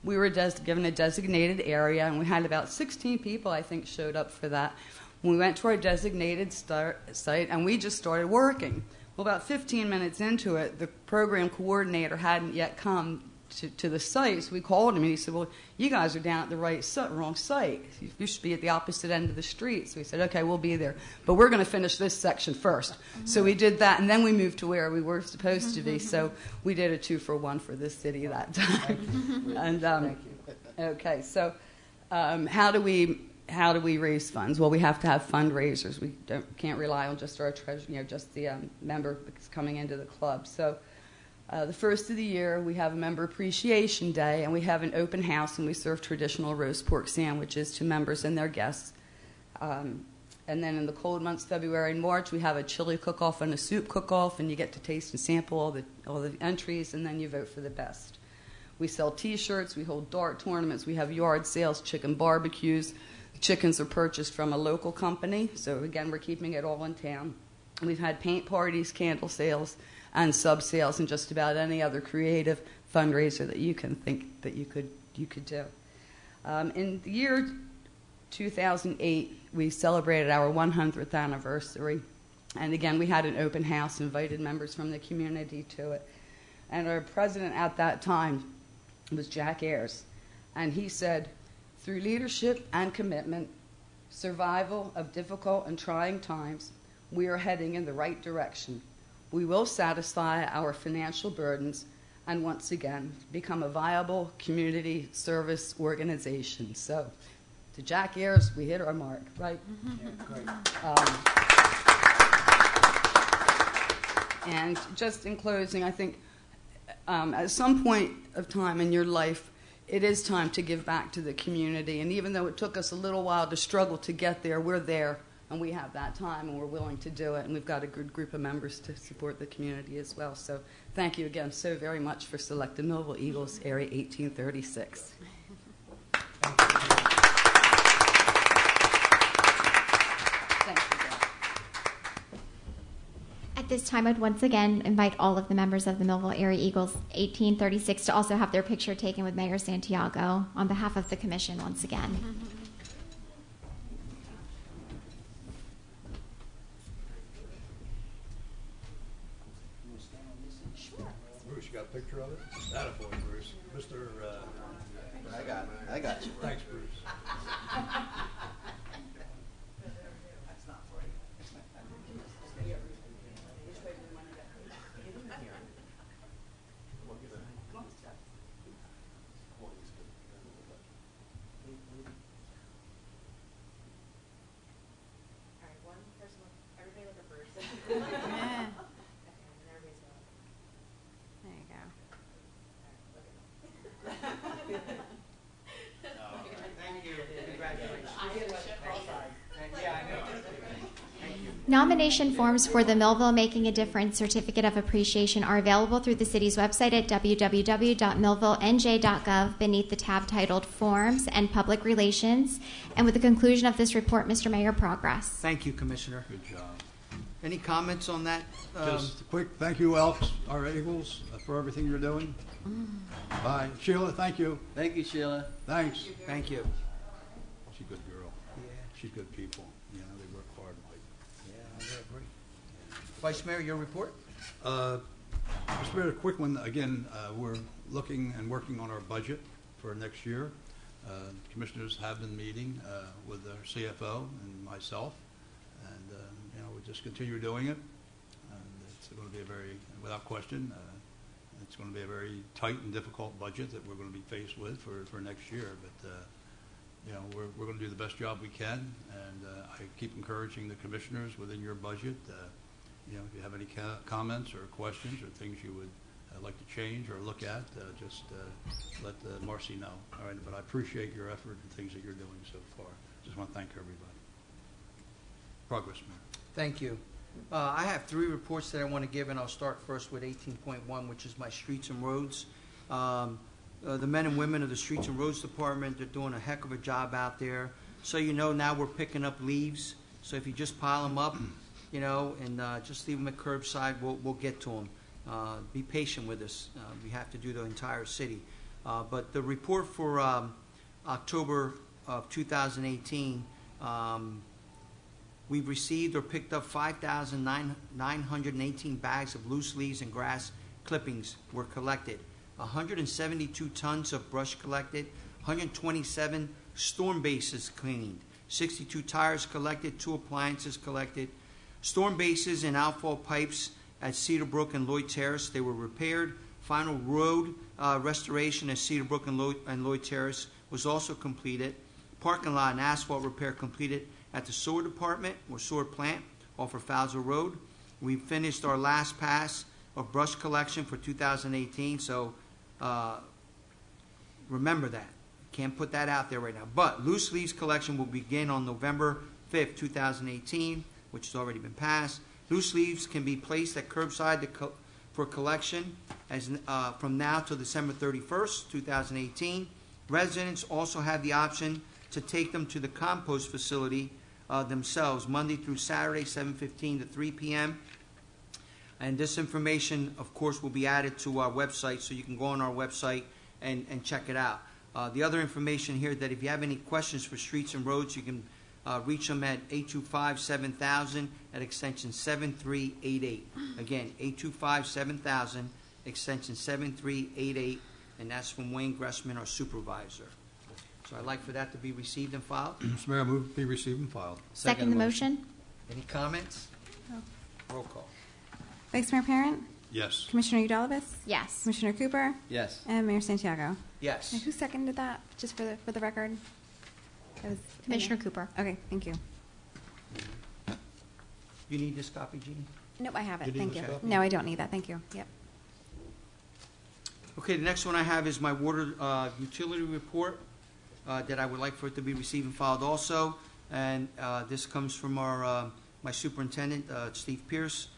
we were given a designated area, and we had about 16 people, I think, showed up for that. We went to our designated site, and we just started working. Well, about 15 minutes into it, the program coordinator hadn't yet come to the site, so we called him, and he said, well, you guys are down at the wrong site. You should be at the opposite end of the street. So we said, okay, we'll be there. But we're going to finish this section first. Mm-hmm. So we did that, and then we moved to where we were supposed to be. So we did a 2-for-1 for this city that time. And Thank you. Okay, so how do we raise funds? Well, we have to have fundraisers. We can't rely on just our treasurer, just the member coming into the club. So the first of the year, we have a member appreciation day, and we have an open house, and we serve traditional roast pork sandwiches to members and their guests. And then in the cold months, February and March, we have a chili cook-off and a soup cook-off, and you get to taste and sample all the entries, and then you vote for the best. We sell T-shirts, we hold dart tournaments, we have yard sales, chicken barbecues. Chickens are purchased from a local company, so again, we're keeping it all in town. We've had paint parties, candle sales, and sub sales, and just about any other creative fundraiser that you can think that you could do. In the year 2008, we celebrated our 100th anniversary, and again, we had an open house, invited members from the community to it, and our president at that time was Jack Ayers, and he said, through leadership and commitment, survival of difficult and trying times, we are heading in the right direction. We will satisfy our financial burdens and once again become a viable community service organization. So, to Jack Ayers, we hit our mark, right? Yeah, great. And just in closing, I think at some point of time in your life, it is time to give back to the community. And even though it took us a little while to struggle to get there, we're there, and we have that time, and we're willing to do it. And we've got a good group of members to support the community as well. So thank you again so very much for selecting Millville Eagles, Area 1836. At this time, I'd once again invite all of the members of the Millville Area Eagles 1836 to also have their picture taken with Mayor Santiago on behalf of the commission once again. Bruce, you got a picture of it? Attaboy, Bruce. Mr. I got you. Thanks, Bruce. Yeah. There you go. Thank you. Congratulations. Yeah, I know. Thank you. Nomination forms for the Millville Making a Difference Certificate of Appreciation are available through the city's website at www.millvillenj.gov beneath the tab titled Forms and Public Relations. And with the conclusion of this report, Mr. Mayor, progress. Thank you, Commissioner. Good job. Any comments on that? Just a quick thank you, Elks, our Eagles, for everything you're doing. Bye. Sheila, thank you. Thank you, Sheila. Thanks. Thank you. She's a good girl. Yeah, She's good people. You know, they work hard. I agree. Vice Mayor, your report? Just a very quick one. Again, we're looking and working on our budget for next year. Commissioners have been meeting with our CFO and myself, and we'll just continue doing it. And it's going to be without question, it's going to be a very tight and difficult budget that we're going to be faced with for next year. But we're going to do the best job we can, and I keep encouraging the commissioners within your budget. If you have any comments or questions or things you would like to change or look at, just let Marcy know. All right, but I appreciate your effort and things that you're doing so far. Just want to thank everybody. Progress, Mayor. Thank you. I have 3 reports that I want to give, and I'll start first with 18.1, which is my streets and roads. The men and women of the Streets and Roads Department, they're doing a heck of a job out there. So now we're picking up leaves. So if you just pile them up, and just leave them at curbside, we'll get to them. Be patient with us. We have to do the entire city. But the report for October of 2018, we've received or picked up 5,918 bags of loose leaves and grass clippings were collected. 172 tons of brush collected, 127 storm bases cleaned, 62 tires collected, 2 appliances collected, storm bases and outfall pipes at Cedar Brook and Lloyd Terrace, they were repaired. Final road restoration at Cedar Brook and Lloyd Terrace was also completed. Parking lot and asphalt repair completed at the sewer department or sewer plant off of Fowler Road. We finished our last pass of brush collection for 2018, so remember that. Can't put that out there right now. But loose leaves collection will begin on November 5th, 2018, which has already been passed. Loose leaves can be placed at curbside for collection from now till December 31st, 2018. Residents also have the option to take them to the compost facility themselves, Monday through Saturday, 7:15 to 3 p.m. And this information, of course, will be added to our website, so you can go on our website and check it out. The other information here, that if you have any questions for streets and roads, you can reach them at 825-7000 at extension 7388. Again, 825-7000, extension 7388, and that's from Wayne Gressman, our supervisor. So I'd like for that to be received and filed. Mr. Mayor, I move be received and filed. Second the motion. Any comments? No. Roll call. Vice Mayor Parent, Yes. Commissioner Udalvis, Yes. Commissioner Cooper, Yes. and Mayor Santiago. Yes. And who seconded that, just for the record? That was Commissioner Cooper. Okay, thank you. You need this copy, Jeannie? Nope, I have You it, need thank this you. copy? No, I don't need that, thank you. Yep. Okay, the next one I have is my water utility report that I would like for it to be received and filed also. And this comes from my superintendent, Steve Pierce.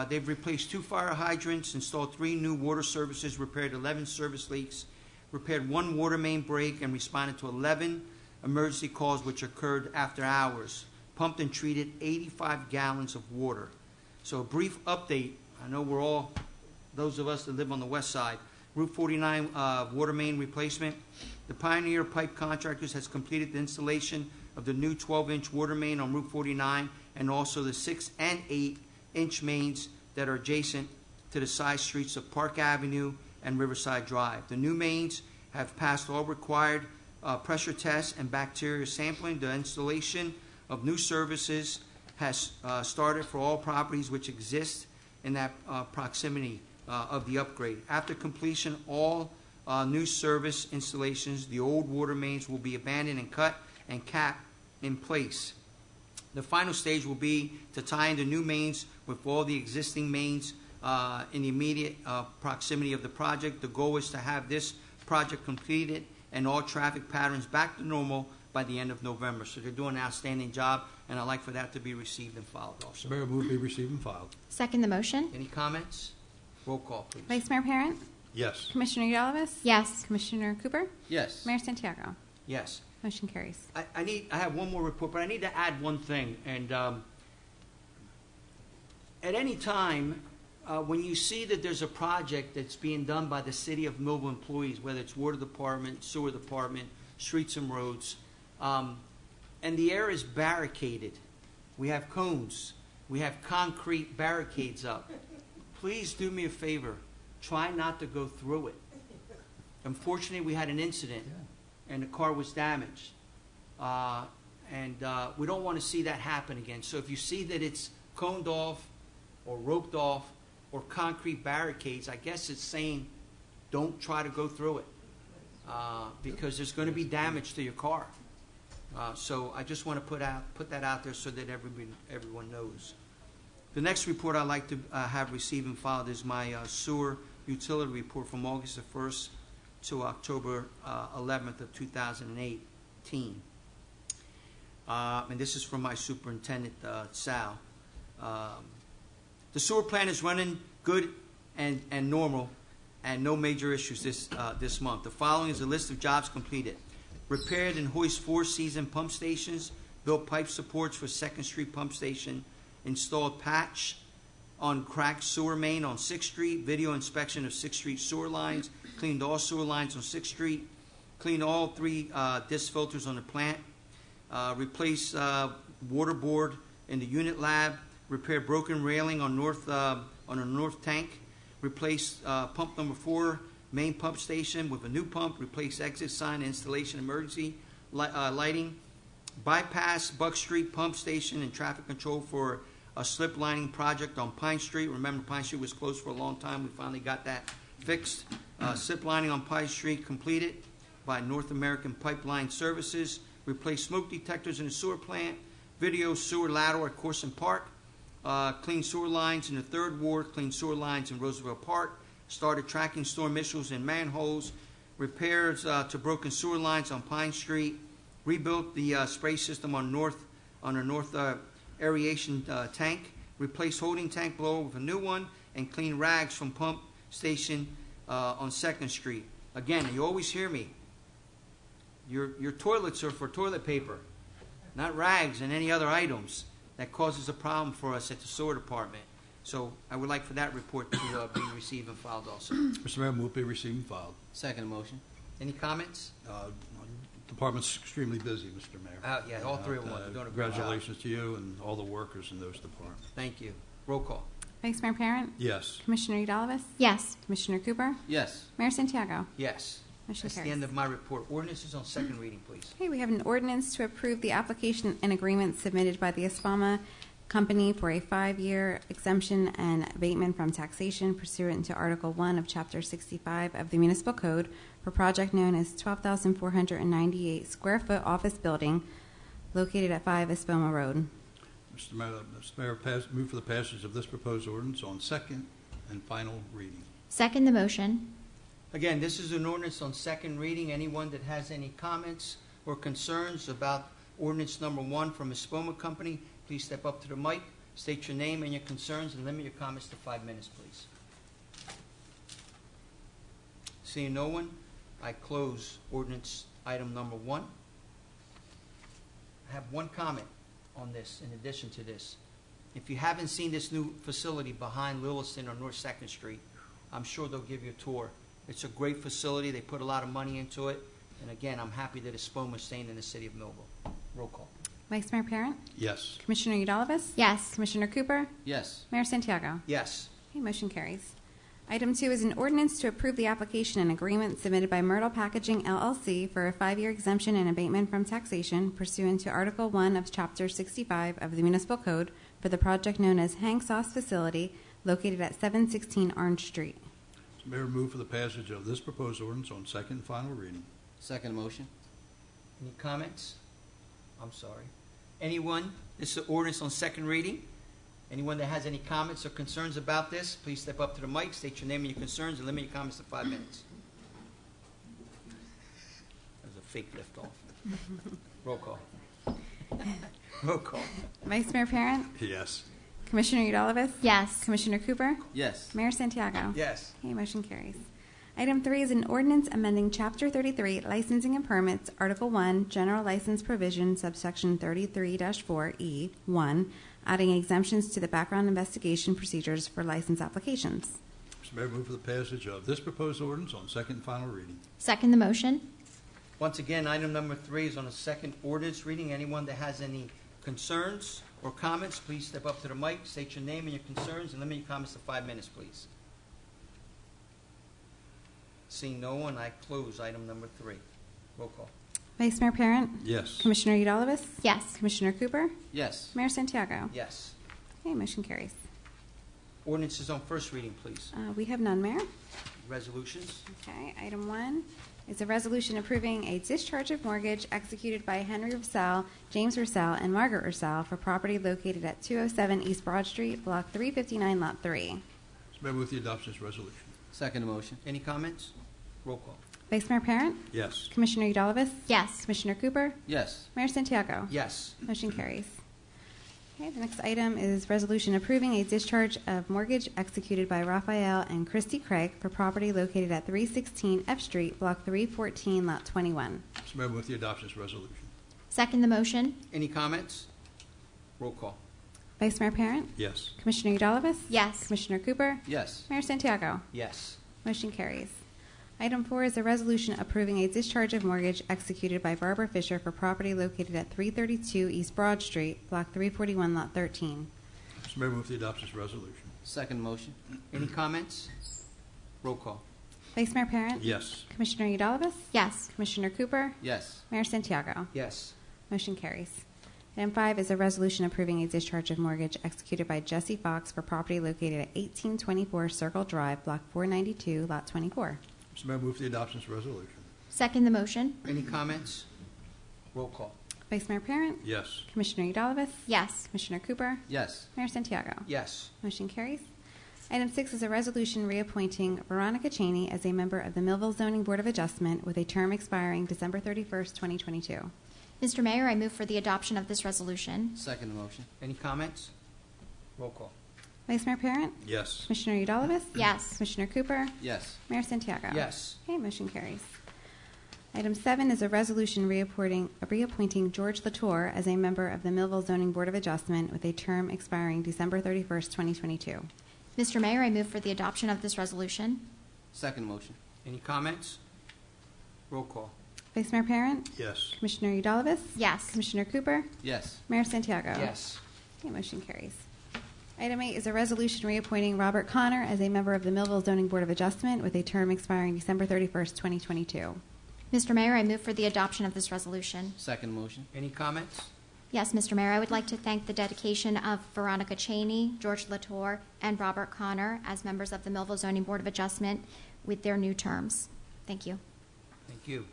They've replaced 2 fire hydrants, installed 3 new water services, repaired 11 service leaks, repaired 1 water main break, and responded to 11 emergency calls which occurred after hours. Pumped and treated 85 gallons of water. So a brief update. I know we're all, those of us that live on the west side, Route 49 water main replacement. The Pioneer Pipe Contractors has completed the installation of the new 12-inch water main on Route 49 and also the 6 and 8-inch mains that are adjacent to the side streets of Park Avenue and Riverside Drive. The new mains have passed all required pressure tests and bacteria sampling. The installation of new services has started for all properties which exist in that proximity of the upgrade. After completion, all new service installations, the old water mains will be abandoned and cut and capped in place. The final stage will be to tie in the new mains with all the existing mains in the immediate proximity of the project. The goal is to have this project completed and all traffic patterns back to normal by the end of November. So they're doing an outstanding job, and I'd like for that to be received and filed also. Mr. Mayor, move be received and filed. Second the motion? Any comments? Roll call, please. Vice Mayor Parent, Yes. Commissioner Eudalovich, Yes. Commissioner Cooper, Yes. Mayor Santiago. Yes. Motion carries. I have one more report, but I need to add one thing. And at any time, when you see that there's a project that's being done by the City of Millville employees, whether it's water department, sewer department, streets and roads, and the area is barricaded, we have cones, we have concrete barricades up, please do me a favor, try not to go through it. Unfortunately, we had an incident, and the car was damaged. We don't want to see that happen again. So if you see that it's coned off or roped off or concrete barricades, I guess it's saying don't try to go through it because there's going to be damage to your car. So I just want to put that out there so that everyone knows. The next report I'd like to have received and filed is my sewer utility report from August the 1st to October 11th of 2018. And this is from my superintendent, Sal. The sewer plant is running good and normal and no major issues this month. The following is a list of jobs completed. Repaired and hoist 4 season pump stations, built pipe supports for 2nd Street Pump Station, installed patch on cracked sewer main on 6th Street, video inspection of 6th Street sewer lines, cleaned all sewer lines on 6th Street, cleaned all 3 disc filters on the plant, replaced water board in the unit lab, repaired broken railing on a north tank, replaced pump number 4 main pump station with a new pump, replaced exit sign, installation emergency lighting, bypass Buck Street pump station and traffic control for a slip lining project on Pine Street. Remember, Pine Street was closed for a long time. We finally got that fixed. Slip lining on Pine Street completed by North American Pipeline Services. Replaced smoke detectors in the sewer plant. Video sewer lateral at Corson Park. Clean sewer lines in the 3rd Ward. Clean sewer lines in Roosevelt Park. Started tracking storm issues in manholes. Repairs to broken sewer lines on Pine Street. Rebuilt the spray system on a north aeration tank. Replaced holding tank blower with a new one. And cleaned rags from pump station on 2nd Street. Again, you always hear me. Your toilets are for toilet paper, not rags and any other items that causes a problem for us at the sewer department. So I would like for that report to be received and filed also. Mr. Mayor, move be received and filed. Second motion. Any comments? Department's extremely busy, Mr. Mayor. Yeah, all 3 of them. You're doing a great job. Congratulations to you and all the workers in those departments. Thank you. Roll call. Vice Mayor Parent, Yes. Commissioner Eudalovich, Yes. Commissioner Cooper, Yes. Mayor Santiago. Yes. Motion That's the carries. end of my report. Ordinances on 2nd reading, please. Okay, we have an ordinance to approve the application and agreement submitted by the Espama Company for a 5-year exemption and abatement from taxation pursuant to Article 1 of Chapter 65 of the Municipal Code for project known as 12,498 square foot office building located at 5 Espoma Road. Mr. Mayor, move for the passage of this proposed ordinance on 2nd and final reading. Second the motion? Again, this is an ordinance on 2nd reading. Anyone that has any comments or concerns about ordinance number 1 from Espoma Company, please step up to the mic, state your name and your concerns, and limit your comments to 5 minutes, please. Seeing no one, I close ordinance item number 1. I have one comment on this in addition to this. If you haven't seen this new facility behind Williston on North 2nd Street, I'm sure they'll give you a tour. It's a great facility. They put a lot of money into it. And again, I'm happy that Espoma is staying in the city of Millville. Roll call. Vice Mayor Parent, Yes. Commissioner Udalvis? Yes. Commissioner Cooper? Yes. Mayor Santiago? Yes. Okay, motion carries. Item 2 is an ordinance to approve the application and agreement submitted by Myrtle Packaging LLC for a 5-year exemption and abatement from taxation pursuant to Article 1 of Chapter 65 of the Municipal Code for the project known as Hang Sauce Facility located at 716 Orange Street. Mr. Mayor, move for the passage of this proposed ordinance on second and final reading. Second motion. Any comments? I'm sorry. Anyone? This is ordinance on second reading. Anyone that has any comments or concerns about this, please step up to the mic, state your name and your concerns, and limit your comments to 5 minutes. That was a fake liftoff. Roll call. Roll call. Vice Mayor Parent, Yes. Commissioner Udalvis? Yes. Commissioner Cooper? Yes. Mayor Santiago? Yes. Okay, motion carries. Item 3 is an ordinance amending Chapter 33, Licensing and Permits, Article 1, General License Provision, subsection 33-4E1, adding exemptions to the background investigation procedures for license applications. Mr. Mayor, move for the passage of this proposed ordinance on second and final reading. Second the motion. Once again, item number 3 is on a second ordinance reading. Anyone that has any concerns or comments, please step up to the mic, state your name and your concerns, and limit your comments to 5 minutes, please. Seeing no one, I close item number 3. Roll call. Vice Mayor Parent, Yes. Commissioner Udalvis? Yes. Commissioner Cooper? Yes. Mayor Santiago? Yes. Okay, motion carries. Ordinances on first reading, please. We have none, Mayor. Resolutions. Okay, item 1 is a resolution approving a discharge of mortgage executed by Henry Russell, James Russell, and Margaret Russell for property located at 207 East Broad Street, Block 359, Lot 3. Mr. Mayor, move the adoption of this resolution. Second motion. Any comments? Roll call. Vice Mayor Parent, Yes. Commissioner Udalvis? Yes. Commissioner Cooper? Yes. Mayor Santiago? Yes. Motion carries. Okay, the next item is resolution approving a discharge of mortgage executed by Raphael and Christy Craig for property located at 316 F Street, Block 314, Lot 21. Mr. Mayor, move the adoption of this resolution. Second the motion. Any comments? Roll call. Vice Mayor Parent, Yes. Commissioner Udalvis? Yes. Commissioner Cooper? Yes. Mayor Santiago? Yes. Motion carries. Item 4 is a resolution approving a discharge of mortgage executed by Barbara Fisher for property located at 332 East Broad Street, Block 341, Lot 13. Mr. Mayor, move the adoption of this resolution. Second motion. Any comments? Roll call. Vice Mayor Parent? Yes. Commissioner Udalvis? Yes. Commissioner Cooper? Yes. Mayor Santiago? Yes. Motion carries. Item 5 is a resolution approving a discharge of mortgage executed by Jesse Fox for property located at 1824 Circle Drive, Block 492, Lot 24. Mr. Mayor, move the adoption of this resolution. Second the motion. Any comments? Roll call. Vice Mayor Parent? Yes. Commissioner Udalvis? Yes. Commissioner Cooper? Yes. Mayor Santiago? Yes. Motion carries. Item 6 is a resolution reappointing Veronica Cheney as a member of the Millville Zoning Board of Adjustment with a term expiring December 31st, 2022. Mr. Mayor, I move for the adoption of this resolution. Second motion. Any comments? Roll call. Vice Mayor Parent? Yes. Commissioner Udalvis? Yes. Commissioner Cooper? Yes. Mayor Santiago? Yes. Okay, motion carries. Item 7 is a resolution reappointing George Latour as a member of the Millville Zoning Board of Adjustment with a term expiring December 31st, 2022. Mr. Mayor, I move for the adoption of this resolution. Second motion. Any comments? Roll call. Vice Mayor Parent? Yes. Commissioner Udalvis? Yes. Commissioner Cooper? Yes. Mayor Santiago? Yes. Okay, motion carries. Item 8 is a resolution reappointing Robert Connor as a member of the Millville Zoning Board of Adjustment with a term expiring December 31st, 2022. Mr. Mayor, I move for the adoption of this resolution. Second motion. Any comments? Yes, Mr. Mayor, I would like to thank the dedication of Veronica Cheney, George Latour, and Robert Connor as members of the Millville Zoning Board of Adjustment with their new terms. Thank you. Thank you.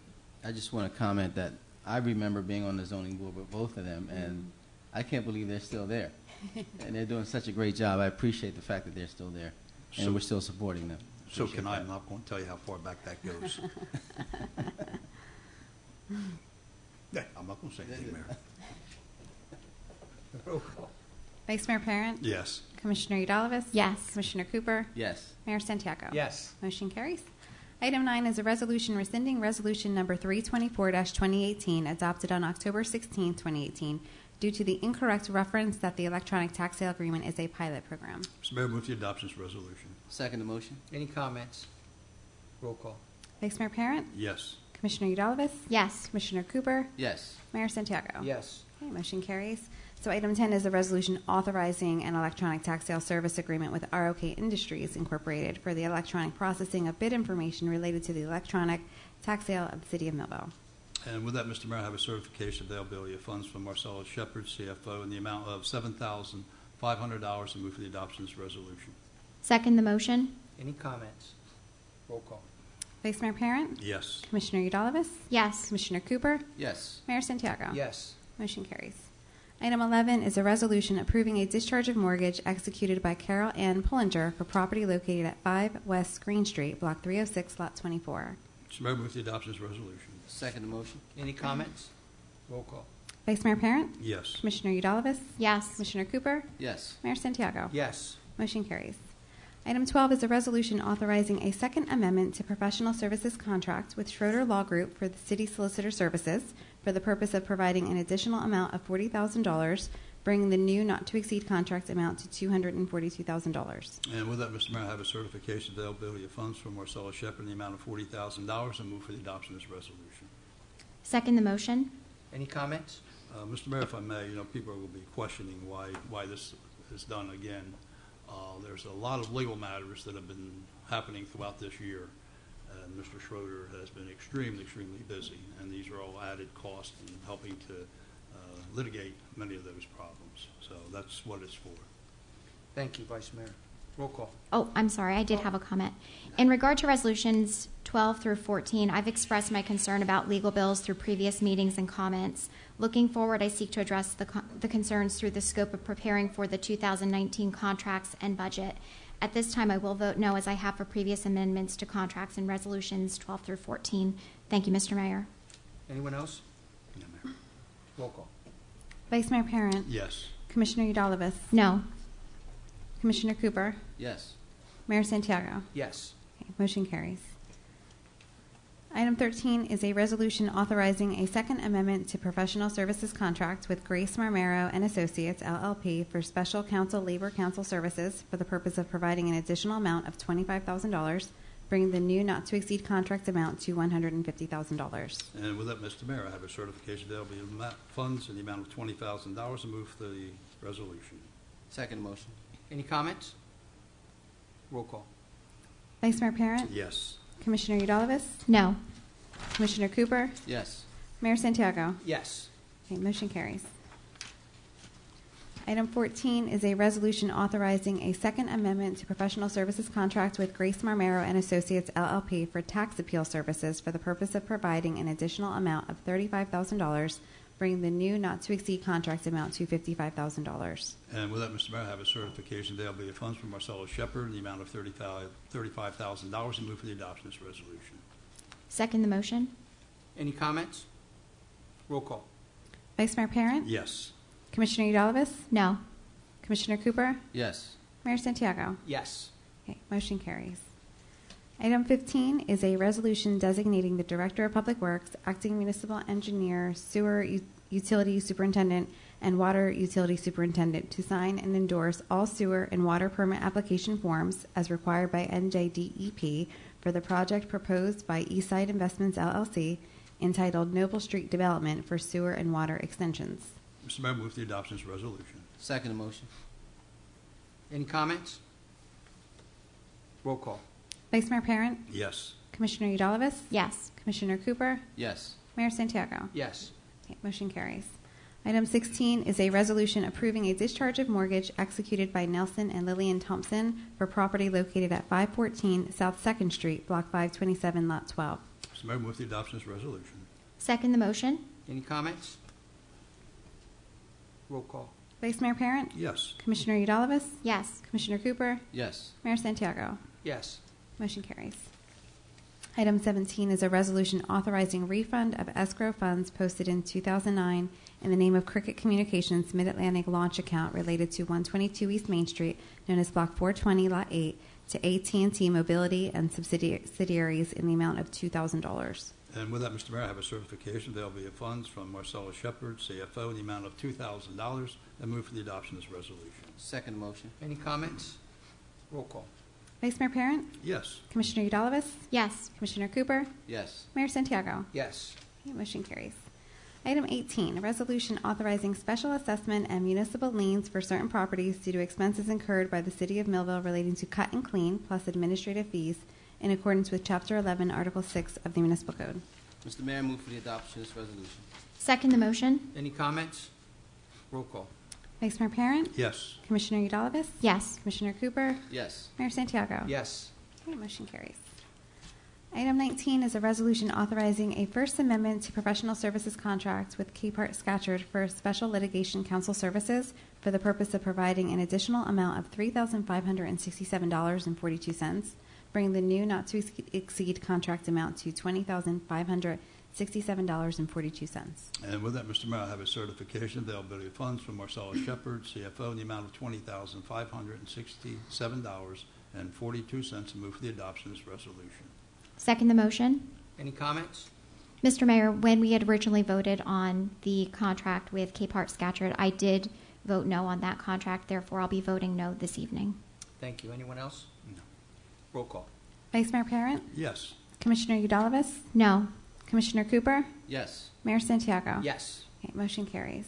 I just want to comment that I remember being on the zoning board with both of them, and I can't believe they're still there. And they're doing such a great job. I appreciate the fact that they're still there, and So- we're still supporting them. So Appreciate can I? that. I'm not going to tell you how far back that goes. Yeah, I'm not going to say anything, Mayor. Roll call. Vice Mayor Parent? Yes. Commissioner Udalvis? Yes. Commissioner Cooper? Yes. Mayor Santiago? Yes. Motion carries. Item 9 is a resolution rescinding resolution number 324-2018 adopted on October 16, 2018 due to the incorrect reference that the electronic tax sale agreement is a pilot program. Mr. Mayor, move the adoption of this resolution. Second the motion. Any comments? Roll call. Vice Mayor Parent, Yes. Commissioner Udalvis, Yes. Commissioner Cooper, Yes. Mayor Santiago. Yes. Okay, motion carries. So item 10 is a resolution authorizing an electronic tax sale service agreement with ROK Industries Incorporated for the electronic processing of bid information related to the electronic tax sale of the City of Millville. And with that, Mr. Mayor, I have a certification of availability of funds from Marcellus Shepard, CFO, in the amount of $7,500 and move for the adoption of this resolution. Second the motion? Any comments? Roll call. Vice Mayor Parent, Yes. Commissioner Udalvis, Yes. Commissioner Cooper, Yes. Mayor Santiago. Yes. Motion carries. Item 11 is a resolution approving a discharge of mortgage executed by Carol Ann Pullinger for property located at 5 West Green Street, Block 306, Lot 24. Mr. Mayor, move the adoption of this resolution. Second the motion. Any comments? Roll call. Vice Mayor Parent, Yes. Commissioner Udalvis, Yes. Commissioner Cooper, Yes. Mayor Santiago. Yes. Motion carries. Item 12 is a resolution authorizing a second amendment to professional services contract with Schroeder Law Group for the City Solicitor Services for the purpose of providing an additional amount of $40,000, bringing the new not-to-exceed contract amount to $242,000. And with that, Mr. Mayor, I have a certification of availability of funds from Marcellus Shepard in the amount of $40,000 and move for the adoption of this resolution. Second the motion? Any comments? Mr. Mayor, if I may, people will be questioning why this is done again. There's a lot of legal matters that have been happening throughout this year, and Mr. Schroeder has been extremely busy, and these are all added costs in helping to litigate many of those problems. So that's what it's for. Thank you, Vice Mayor. Roll call. Oh, I'm sorry. I did have a comment. In regard to resolutions 12 through 14, I've expressed my concern about legal bills through previous meetings and comments. Looking forward, I seek to address the concerns through the scope of preparing for the 2019 contracts and budget. At this time, I will vote no, as I have for previous amendments to contracts and resolutions 12 through 14. Thank you, Mr. Mayor. Anyone else? No, Mayor. Roll call. Vice Mayor Parent, Yes. Commissioner Udalvis, No. Commissioner Cooper, Yes. Mayor Santiago. Yes. Okay, motion carries. Item 13 is a resolution authorizing a second amendment to professional services contract with Grace Marmero and Associates, LLP, for special counsel labor counsel services for the purpose of providing an additional amount of $25,000, bringing the new not-to-exceed contract amount to $150,000. And with that, Mr. Mayor, I have a certification of availability of funds in the amount of $20,000 and move for the resolution. Second motion. Any comments? Roll call. Vice Mayor Parent, Yes. Commissioner Udalvis, No. Commissioner Cooper, Yes. Mayor Santiago. Yes. Okay, motion carries. Item 14 is a resolution authorizing a second amendment to professional services contract with Grace Marmero and Associates, LLP, for tax appeal services for the purpose of providing an additional amount of $35,000, bringing the new not-to-exceed contract amount to $55,000. And with that, Mr. Mayor, I have a certification of availability of funds from Marcellus Shepard in the amount of $35,000 and move for the adoption of this resolution. Second the motion? Any comments? Roll call. Vice Mayor Parent, Yes. Commissioner Udalvis, No. Commissioner Cooper, Yes. Mayor Santiago. Yes. Okay, motion carries. Item 15 is a resolution designating the Director of Public Works, Acting Municipal Engineer, Sewer Utility Superintendent, and Water Utility Superintendent to sign and endorse all sewer and water permit application forms as required by NJDEP for the project proposed by Eastside Investments, LLC, entitled Noble Street Development for Sewer and Water Extensions. Mr. Mayor, move the adoption of this resolution. Second motion. Any comments? Roll call. Vice Mayor Parent, Yes. Commissioner Udalvis, Yes. Commissioner Cooper, Yes. Mayor Santiago. Yes. Okay, motion carries. Item 16 is a resolution approving a discharge of mortgage executed by Nelson and Lillian Thompson for property located at 514 South 2nd Street, Block 527, Lot 12. Mr. Mayor, move the adoption of this resolution. Second the motion? Any comments? Roll call. Vice Mayor Parent, Yes. Commissioner Udalvis, Yes. Commissioner Cooper, Yes. Mayor Santiago. Yes. Motion carries. Item 17 is a resolution authorizing refund of escrow funds posted in 2009 in the name of Cricket Communications Mid-Atlantic Launch Account related to 122 East Main Street, known as Block 420, Lot 8, to AT&T Mobility and subsidiaries in the amount of $2,000. And with that, Mr. Mayor, I have a certification there will be funds from Marcella Shepard, CFO, in the amount of $2,000, and move for the adoption of this resolution. Second motion. Any comments? Roll call. Vice Mayor Parent, Yes. Commissioner Udalvis, Yes. Commissioner Cooper, Yes. Mayor Santiago. Yes. Okay, motion carries. Item 18, a resolution authorizing special assessment and municipal liens for certain properties due to expenses incurred by the City of Millville relating to cut and clean plus administrative fees in accordance with Chapter 11, Article 6 of the Municipal Code. Mr. Mayor, I move for the adoption of this resolution. Second the motion. Any comments? Roll call. Vice Mayor Parent, Yes. Commissioner Udalvis, Yes. Commissioner Cooper, Yes. Mayor Santiago. Yes. Okay, motion carries. Item 19 is a resolution authorizing a First Amendment to professional services contract with Capehart Scatcherd for special litigation counsel services for the purpose of providing an additional amount of $3,567.42, bringing the new not to exceed contract amount to $20,567.42. And with that, Mr. Mayor, I have a certification of availability of funds from Marcella Shepard, CFO, in the amount of $20,567.42, and move for the adoption of this resolution. Second the motion. Any comments? Mr. Mayor, when we had originally voted on the contract with Capehart Scatcherd, I did vote no on that contract. Therefore, I'll be voting no this evening. Thank you. Anyone else? No. Roll call. Vice Mayor Parent, Yes. Commissioner Udalvis, No. Commissioner Cooper, Yes. Mayor Santiago. Yes. Okay, motion carries.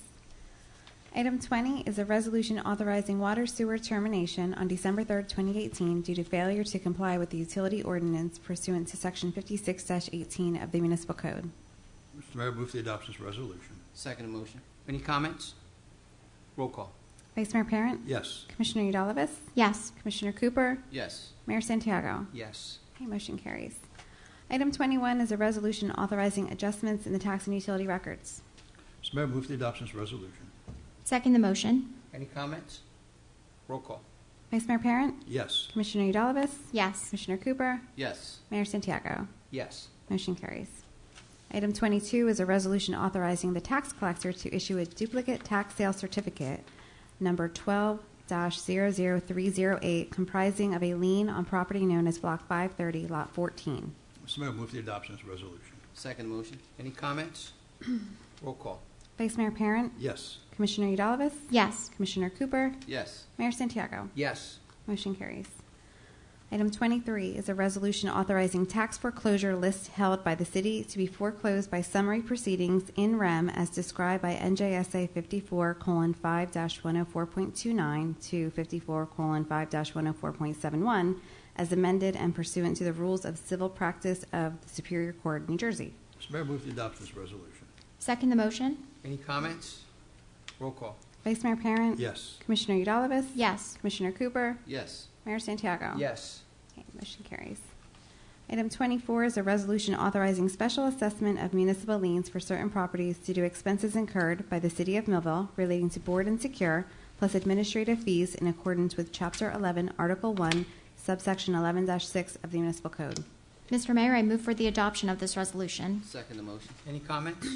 Item 20 is a resolution authorizing water sewer termination on December 3rd, 2018 due to failure to comply with the utility ordinance pursuant to Section 56-18 of the Municipal Code. Mr. Mayor, move for the adoption of this resolution. Second motion. Any comments? Roll call. Vice Mayor Parent, Yes. Commissioner Udalvis, Yes. Commissioner Cooper, Yes. Mayor Santiago. Yes. Okay, motion carries. Item 21 is a resolution authorizing adjustments in the tax and utility records. Mr. Mayor, move for the adoption of this resolution. Second the motion. Any comments? Roll call. Vice Mayor Parent, Yes. Commissioner Udalvis, Yes. Commissioner Cooper, Yes. Mayor Santiago. Yes. Motion carries. Item 22 is a resolution authorizing the tax collector to issue a duplicate tax sale certificate, number 12-00308, comprising of a lien on property known as Block 530, Lot 14. Mr. Mayor, move for the adoption of this resolution. Second motion. Any comments? Roll call. Vice Mayor Parent, Yes. Commissioner Udalvis, Yes. Commissioner Cooper, Yes. Mayor Santiago. Yes. Motion carries. Item 23 is a resolution authorizing tax foreclosure list held by the city to be foreclosed by summary proceedings in rem as described by NJSA 54:5-104.29 to 54:5-104.71 as amended and pursuant to the rules of civil practice of the Superior Court, New Jersey. Mr. Mayor, move for the adoption of this resolution. Second the motion. Any comments? Roll call. Vice Mayor Parent, Yes. Commissioner Udalvis, Yes. Commissioner Cooper, Yes. Mayor Santiago. Yes. Okay, motion carries. Item 24 is a resolution authorizing special assessment of municipal liens for certain properties due to expenses incurred by the City of Millville relating to board and secure, plus administrative fees in accordance with Chapter 11, Article 1, subsection 11-6 of the Municipal Code. Mr. Mayor, I move for the adoption of this resolution. Second motion. Any comments?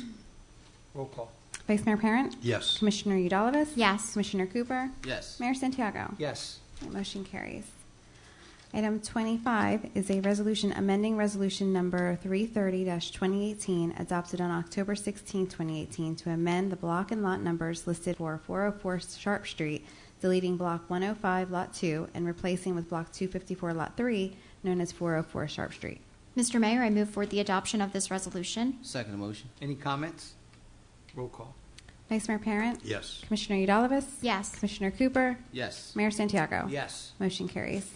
Roll call. Vice Mayor Parent, Yes. Commissioner Udalvis, Yes. Commissioner Cooper, Yes. Mayor Santiago. Yes. Okay, motion carries. Item 25 is a resolution amending resolution number 330-2018 adopted on October 16, 2018 to amend the block and lot numbers listed for 404 Sharp Street, deleting block 105 lot 2 and replacing with block 254 lot 3 known as 404 Sharp Street. Mr. Mayor, I move for the adoption of this resolution. Second motion. Any comments? Roll call. Vice Mayor Parent, Yes. Commissioner Udalvis, Yes. Commissioner Cooper, Yes. Mayor Santiago. Yes. Motion carries.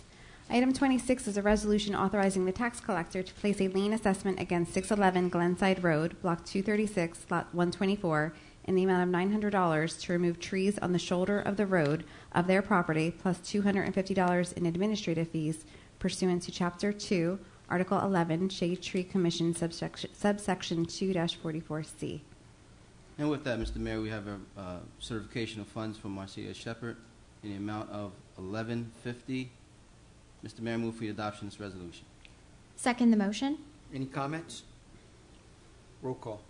Item 26 is a resolution authorizing the tax collector to place a lien assessment against 611 Glenside Road, Block 236, Lot 124, in the amount of $900 to remove trees on the shoulder of the road of their property, plus $250 in administrative fees pursuant to Chapter 2, Article 11, Shade Tree Commission, subsection 2-44C. And with that, Mr. Mayor, we have a certification of funds from Marcia Shepard in the amount of $1150. Mr. Mayor, move for the adoption of this resolution. Second the motion. Any comments? Roll call.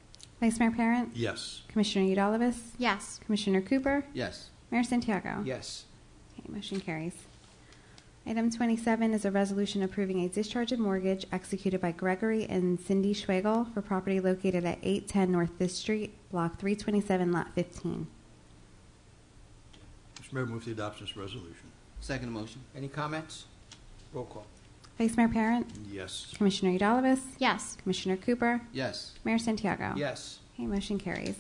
Vice Mayor Parent, Yes. Commissioner Udalvis, Yes. Commissioner Cooper, Yes. Mayor Santiago. Yes. Okay, motion carries. Item 27 is a resolution approving a discharge of mortgage executed by Gregory and Cindy Schwagel for property located at 810 North 5th Street, Block 327, Lot 15. Mr. Mayor, move the adoption of this resolution. Second motion. Any comments? Roll call. Vice Mayor Parent, Yes. Commissioner Udalvis, Yes. Commissioner Cooper, Yes. Mayor Santiago. Yes. Okay, motion carries.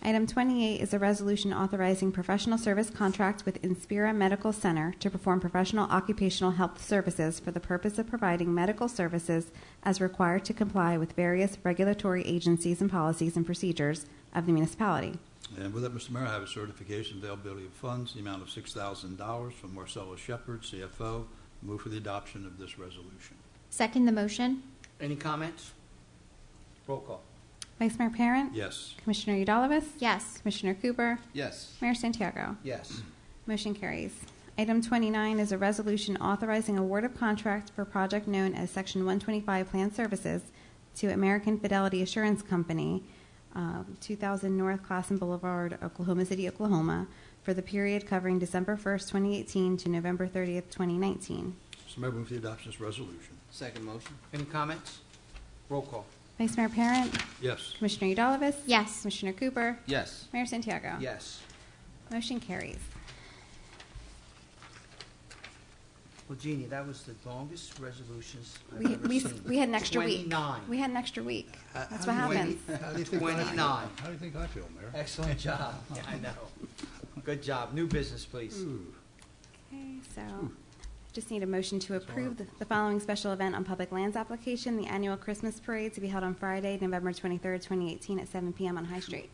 Item 28 is a resolution authorizing professional service contract with Inspira Medical Center to perform professional occupational health services for the purpose of providing medical services as required to comply with various regulatory agencies and policies and procedures of the municipality. And with that, Mr. Mayor, I have a certification of availability of funds, the amount of $6,000 from Marcella Shepard, CFO. Move for the adoption of this resolution. Second the motion. Any comments? Roll call. Vice Mayor Parent, Yes. Commissioner Udalvis, Yes. Commissioner Cooper, Yes. Mayor Santiago. Yes. Motion carries. Item 29 is a resolution authorizing award of contract for project known as Section 125 Plan Services to American Fidelity Assurance Company, 2000 North Classen Boulevard, Oklahoma City, Oklahoma, for the period covering December 1st, 2018 to November 30th, 2019. Mr. Mayor, move the adoption of this resolution. Second motion. Any comments? Roll call. Vice Mayor Parent, Yes. Commissioner Udalvis, Yes. Commissioner Cooper, Yes. Mayor Santiago. Yes. Motion carries. Well, Jeannie, that was the longest resolutions I've We, ever we, seen. we had an extra week. 29. We had an extra week. That's How what do you happens. think- How do you think I feel? 29. How do you think I feel, Mayor? Excellent job. Yeah, I know. Good job. New business, please. Ooh. Okay, so just need a motion to approve the following special event on public lands application, the annual Christmas parade to be held on Friday, November 23rd, 2018 at 7 p.m. on High Street.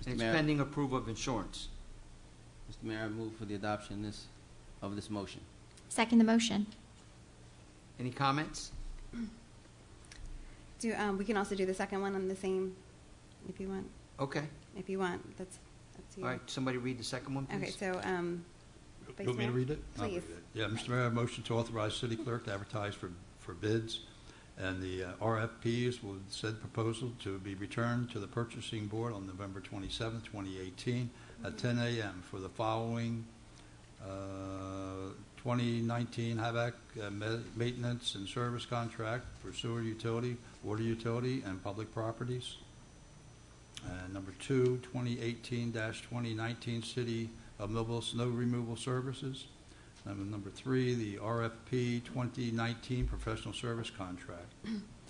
And it's Mayor. pending approval of insurance. Mr. Mayor, I move for the adoption of this motion. Second the motion. Any comments? We can also do the second one on the same, if you want. Okay. If you want, that's up to you. All right, somebody read the second one, please. Okay, so, Vice You want me to Mayor? read it? I'll Please. read it. Yeah, Mr. Mayor, I motion to authorize city clerk to advertise for bids, and the RFPs with said proposal to be returned to the purchasing board on November 27, 2018, at 10 a.m. for the following 2019 HVAC maintenance and service contract for sewer utility, water utility, and public properties. And number 2, 2018-2019 City of Millville Snow Removal Services. And number 3, the RFP 2019 Professional Service Contract.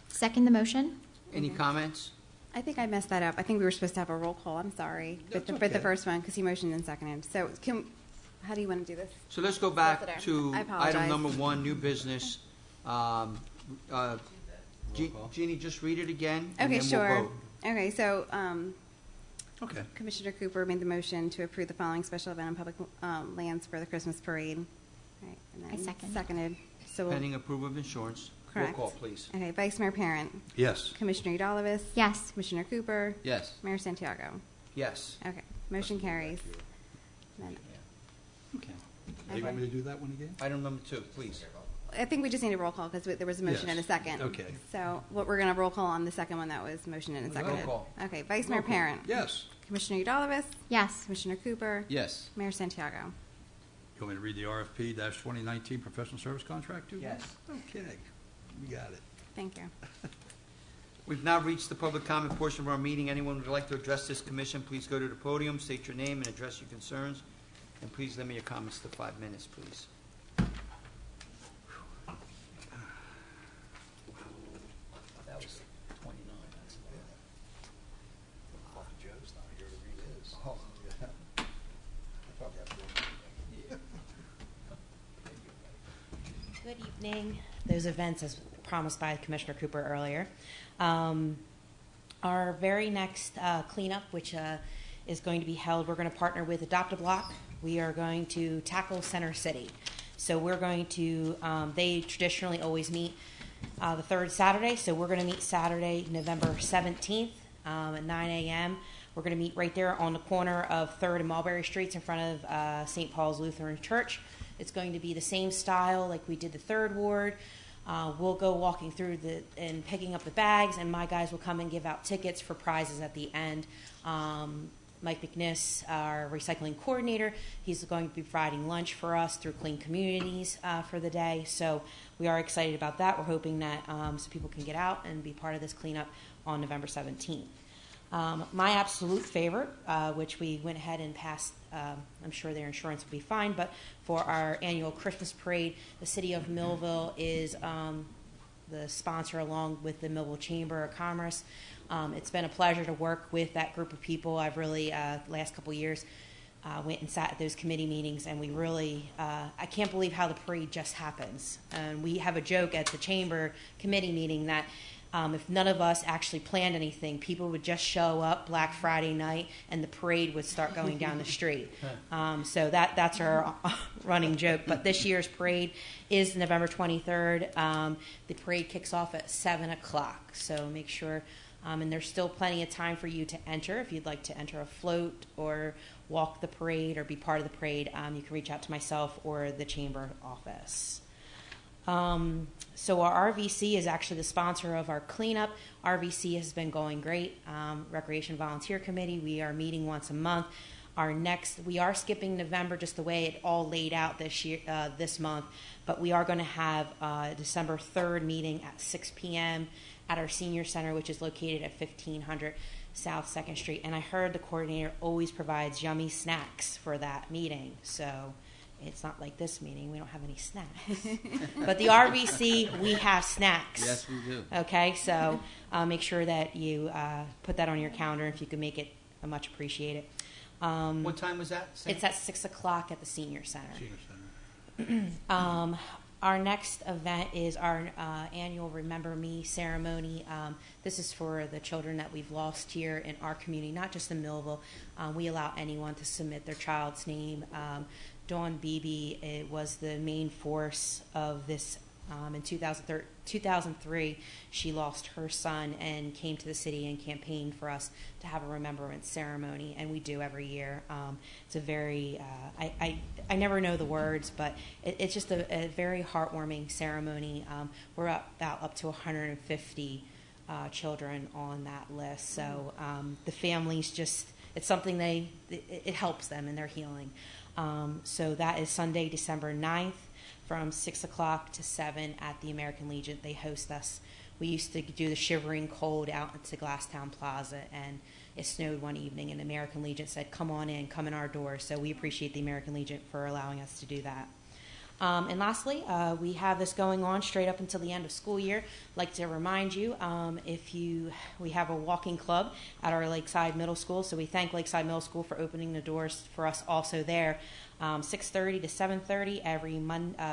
Second the motion. Any Okay. comments? I think I messed that up. I think we were supposed to have a roll call. I'm sorry. But That's the okay. first one, because you motioned and seconded. So how do you want to do this? So let's go back Solicitor. to I apologize. item number 1, new business. Jeannie, just read it again, and Okay, then sure. we'll vote. Okay, so Okay. Commissioner Cooper made the motion to approve the following special event on public lands for the Christmas parade. Right, and I then second. Seconded. So we'll- Pending approval of insurance. Correct. Roll call, please. Okay, Vice Mayor Parent, Yes. Commissioner Udalvis, Yes. Commissioner Cooper, Yes. Mayor Santiago. Yes. Okay, motion carries. Then Okay. Now you want me to do that one again? Item number 2, please. I think we just need a roll call because there was a motion Yes. and a second. Okay. So what we're going to roll call on the second one that was motion and a Roll seconded. call. Okay, Vice Mayor Parent, Yes. Commissioner Udalvis, Yes. Commissioner Cooper, Yes. Mayor Santiago. You want me to read the RFP-2019 Professional Service Contract too? Yes. Okay. You got it. Thank you. We've now reached the public comment portion of our meeting. Anyone who would like to address this commission, please go to the podium, state your name, and address your concerns. And please limit your comments to 5 minutes, please. That was 29. That's Joe's not here to read his. Good evening. Those events, as promised by Commissioner Cooper earlier. Our very next cleanup, which is going to be held, we're going to partner with Adopt a Block. We are going to tackle Center City. So we're going to, they traditionally always meet the third Saturday, so we're going to meet Saturday, November 17th at 9 a.m. We're going to meet right there on the corner of 3rd and Mulberry Streets in front of St. Paul's Lutheran Church. It's going to be the same style like we did the 3rd Ward. We'll go walking through and picking up the bags, and my guys will come and give out tickets for prizes at the end. Mike McNiss, our recycling coordinator, he's going to be providing lunch for us through Clean Communities for the day. So we are excited about that. We're hoping that so people can get out and be part of this cleanup on November 17th. My absolute favorite, which we went ahead and passed, I'm sure their insurance will be fine, but for our annual Christmas parade, the city of Millville is the sponsor along with the Millville Chamber of Commerce. It's been a pleasure to work with that group of people. I've really, last couple of years, went and sat at those committee meetings, and we really, I can't believe how the parade just happens. And we have a joke at the Chamber committee meeting that if none of us actually planned anything, people would just show up Black Friday night and the parade would start going down the street. So that's our running joke. But this year's parade is November 23rd. The parade kicks off at 7 o'clock. So make sure, and there's still plenty of time for you to enter. If you'd like to enter a float or walk the parade or be part of the parade, you can reach out to myself or the Chamber office. So our RVC is actually the sponsor of our cleanup. RVC has been going great. Recreation Volunteer Committee, we are meeting once a month. We are skipping November just the way it all laid out this month, but we are going to have December 3rd meeting at 6 p.m. at our senior center, which is located at 1500 South 2nd Street. And I heard the coordinator always provides yummy snacks for that meeting, so it's not like this meeting. We don't have any snacks. But the RVC, we have snacks. Yes, we do. Okay, so make sure that you put that on your calendar. If you can make it, I much appreciate it. What time was that? Sam? It's at 6 o'clock at the Senior Center. Senior Center. Our next event is our annual Remember Me ceremony. This is for the children that we've lost here in our community, not just in Millville. We allow anyone to submit their child's name. Dawn Beebe was the main force of this. In 2003, she lost her son and came to the city and campaigned for us to have a remembrance ceremony, and we do every year. It's a very, I never know the words, but it's just a very heartwarming ceremony. We're about up to 150 children on that list, so the families just, it's something it helps them in their healing. So that is Sunday, December 9th. From 6 o'clock to 7 at the American Legion. They host us. We used to do the shivering cold out into Glasstown Plaza, and it snowed one evening, and the American Legion said, come on in, come in our doors. So we appreciate the American Legion for allowing us to do that. And lastly, we have this going on straight up until the end of school year. I'd like to remind you, we have a walking club at our Lakeside Middle School, so we thank Lakeside Middle School for opening the doors for us also there. 6:30 to 7:30 every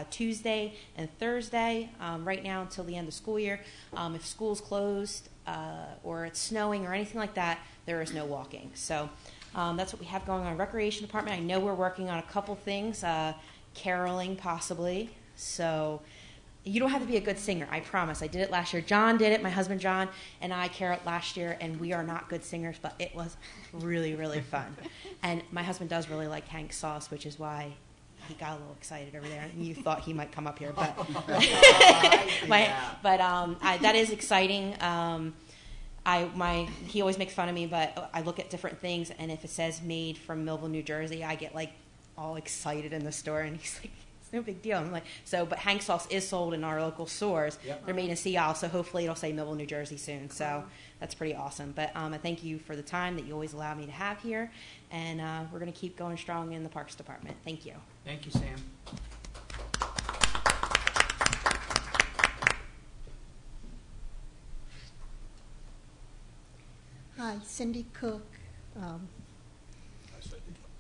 Tuesday and Thursday, right now until the end of school year. If school's closed or it's snowing or anything like that, there is no walking. So that's what we have going on. Recreation Department, I know we're working on a couple things. Caroling possibly. So you don't have to be a good singer, I promise. I did it last year. John did it, my husband John, and I caroled last year, and we are not good singers, but it was really, really fun. And my husband does really like Hank Sauce, which is why he got a little excited over there. And you thought he might come up here, but that is exciting. He always makes fun of me, but I look at different things, and if it says made from Millville, New Jersey, I get like all excited in the store, and he's like, it's no big deal. I'm like, but Hank Sauce is sold in our local stores. Yep. They're made in Seattle, so hopefully it'll say Millville, New Jersey soon. So that's pretty awesome. But I thank you for the time that you always allow me to have here, and we're going to keep going strong in the Parks Department. Thank you. Thank you, Sam. Hi, Cindy Cook,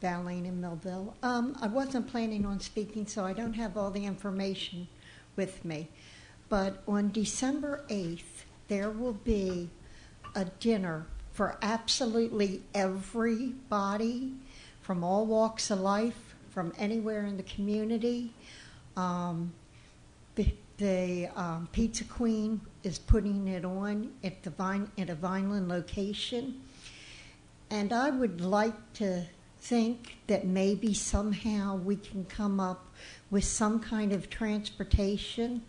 Val Lane in Millville. I wasn't planning on speaking, so I don't have all the information with me. But on December 8th, there will be a dinner for absolutely everybody from all walks of life, from anywhere in the community. The Pizza Queen is putting it on at a Vineland location. And I would like to think that maybe somehow we can come up with some kind of transportation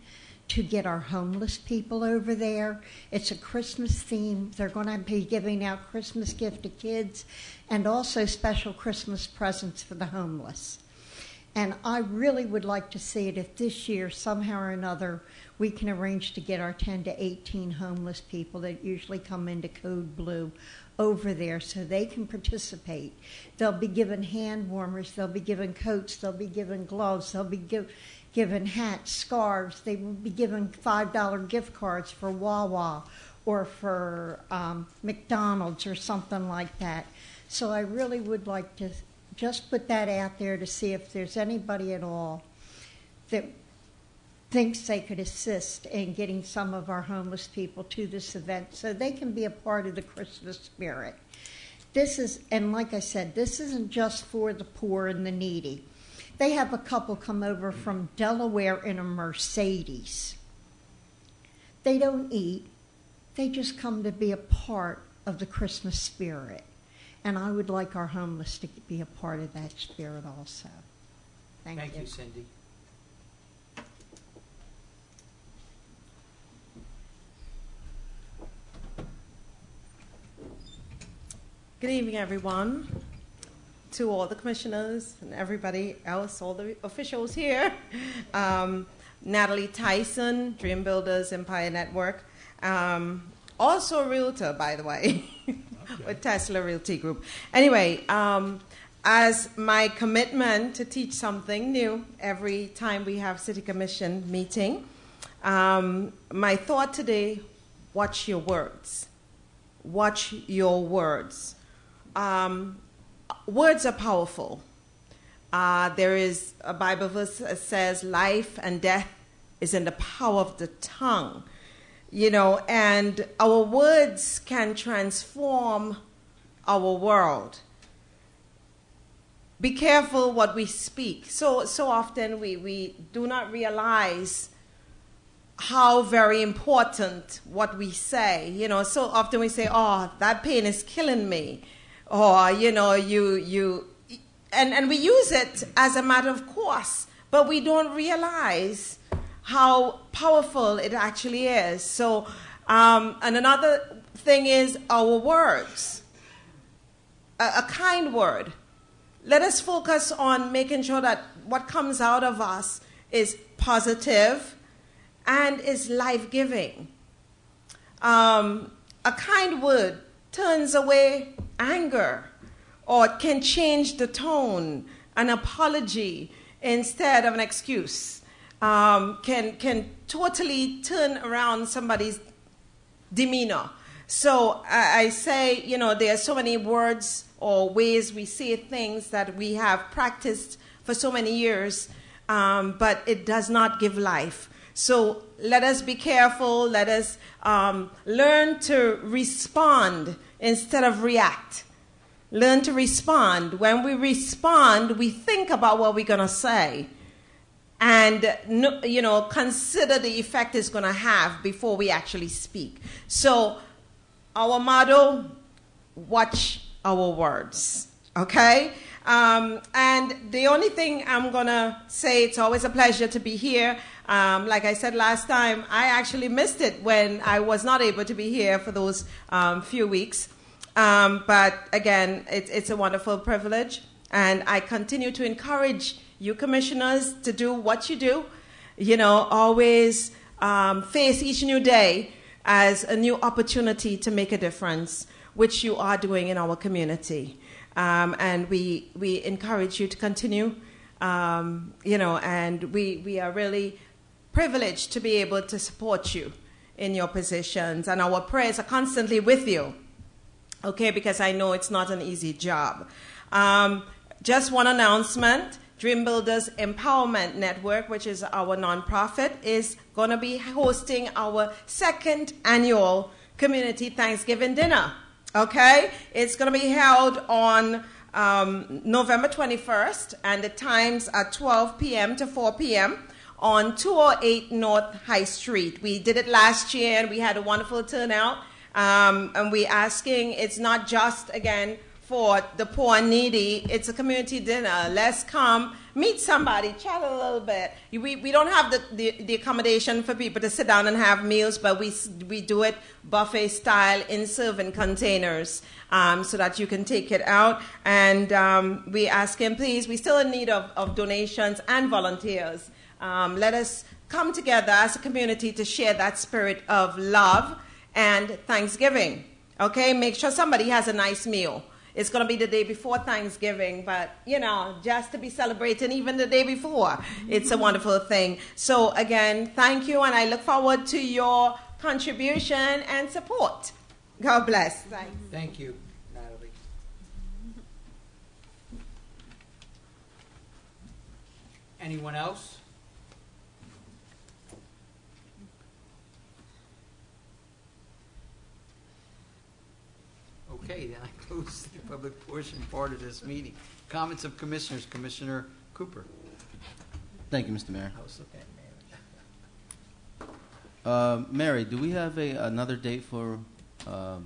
to get our homeless people over there. It's a Christmas theme. They're going to be giving out Christmas gift to kids and also special Christmas presents for the homeless. And I really would like to see it if this year, somehow or another, we can arrange to get our 10 to 18 homeless people that usually come into Code Blue over there so they can participate. They'll be given hand warmers, they'll be given coats, they'll be given gloves, they'll be given hats, scarves. They will be given $5 gift cards for Wawa or for McDonald's or something like that. So I really would like to just put that out there to see if there's anybody at all that thinks they could assist in getting some of our homeless people to this event so they can be a part of the Christmas spirit. This is, and like I said, this isn't just for the poor and the needy. They have a couple come over from Delaware in a Mercedes. They don't eat. They just come to be a part of the Christmas spirit. And I would like our homeless to be a part of that spirit also. Thank you. Thank you, Cindy. Good evening, everyone. To all the commissioners and everybody else, all the officials here. Natalie Tyson, Dream Builders Empire Network. Also a realtor, by the way, with Tesla Realty Group. Anyway, as my commitment to teach something new every time we have City Commission meeting, my thought today, watch your words. Watch your words. Words are powerful. There is a Bible verse that says life and death is in the power of the tongue. You know, and our words can transform our world. Be careful what we speak. So often we do not realize how very important what we say. You know, so often we say, oh, that pain is killing me. Or, you know, and we use it as a matter of course, but we don't realize how powerful it actually is. So, and another thing is our words. A kind word. Let us focus on making sure that what comes out of us is positive and is life-giving. A kind word turns away anger, or it can change the tone, an apology instead of an excuse. Can totally turn around somebody's demeanor. So I say, you know, there are so many words or ways we say things that we have practiced for so many years, but it does not give life. So let us be careful. Let us learn to respond instead of react. Learn to respond. When we respond, we think about what we're going to say. And, you know, consider the effect it's going to have before we actually speak. So our motto, watch our words, okay? And the only thing I'm going to say, it's always a pleasure to be here. Like I said last time, I actually missed it when I was not able to be here for those few weeks. But again, it's a wonderful privilege. And I continue to encourage you commissioners to do what you do. You know, always face each new day as a new opportunity to make a difference, which you are doing in our community. And we encourage you to continue, you know, and we are really privileged to be able to support you in your positions. And our prayers are constantly with you, okay, because I know it's not an easy job. Just one announcement. Dream Builders Empowerment Network, which is our nonprofit, is going to be hosting our second annual Community Thanksgiving Dinner. Okay? It's going to be held on November 21st, and the times are 12 p.m. to 4 p.m. on 208 North High Street. We did it last year, and we had a wonderful turnout. And we're asking, it's not just, again, for the poor and needy. It's a community dinner. Let's come, meet somebody, chat a little bit. We don't have the accommodation for people to sit down and have meals, but we do it buffet style in serving containers so that you can take it out. And we ask him, please, we're still in need of donations and volunteers. Let us come together as a community to share that spirit of love and Thanksgiving. Okay, make sure somebody has a nice meal. It's going to be the day before Thanksgiving, but, just to be celebrating even the day before, it's a wonderful thing. So, again, thank you, and I look forward to your contribution and support. God bless. Thanks. Thank you, Natalie. Anyone else? Okay, then I close the public portion part of this meeting. Comments of commissioners. Commissioner Cooper. Thank you, Mr. Mayor. I was looking at Mary. Mary, do we have another date for the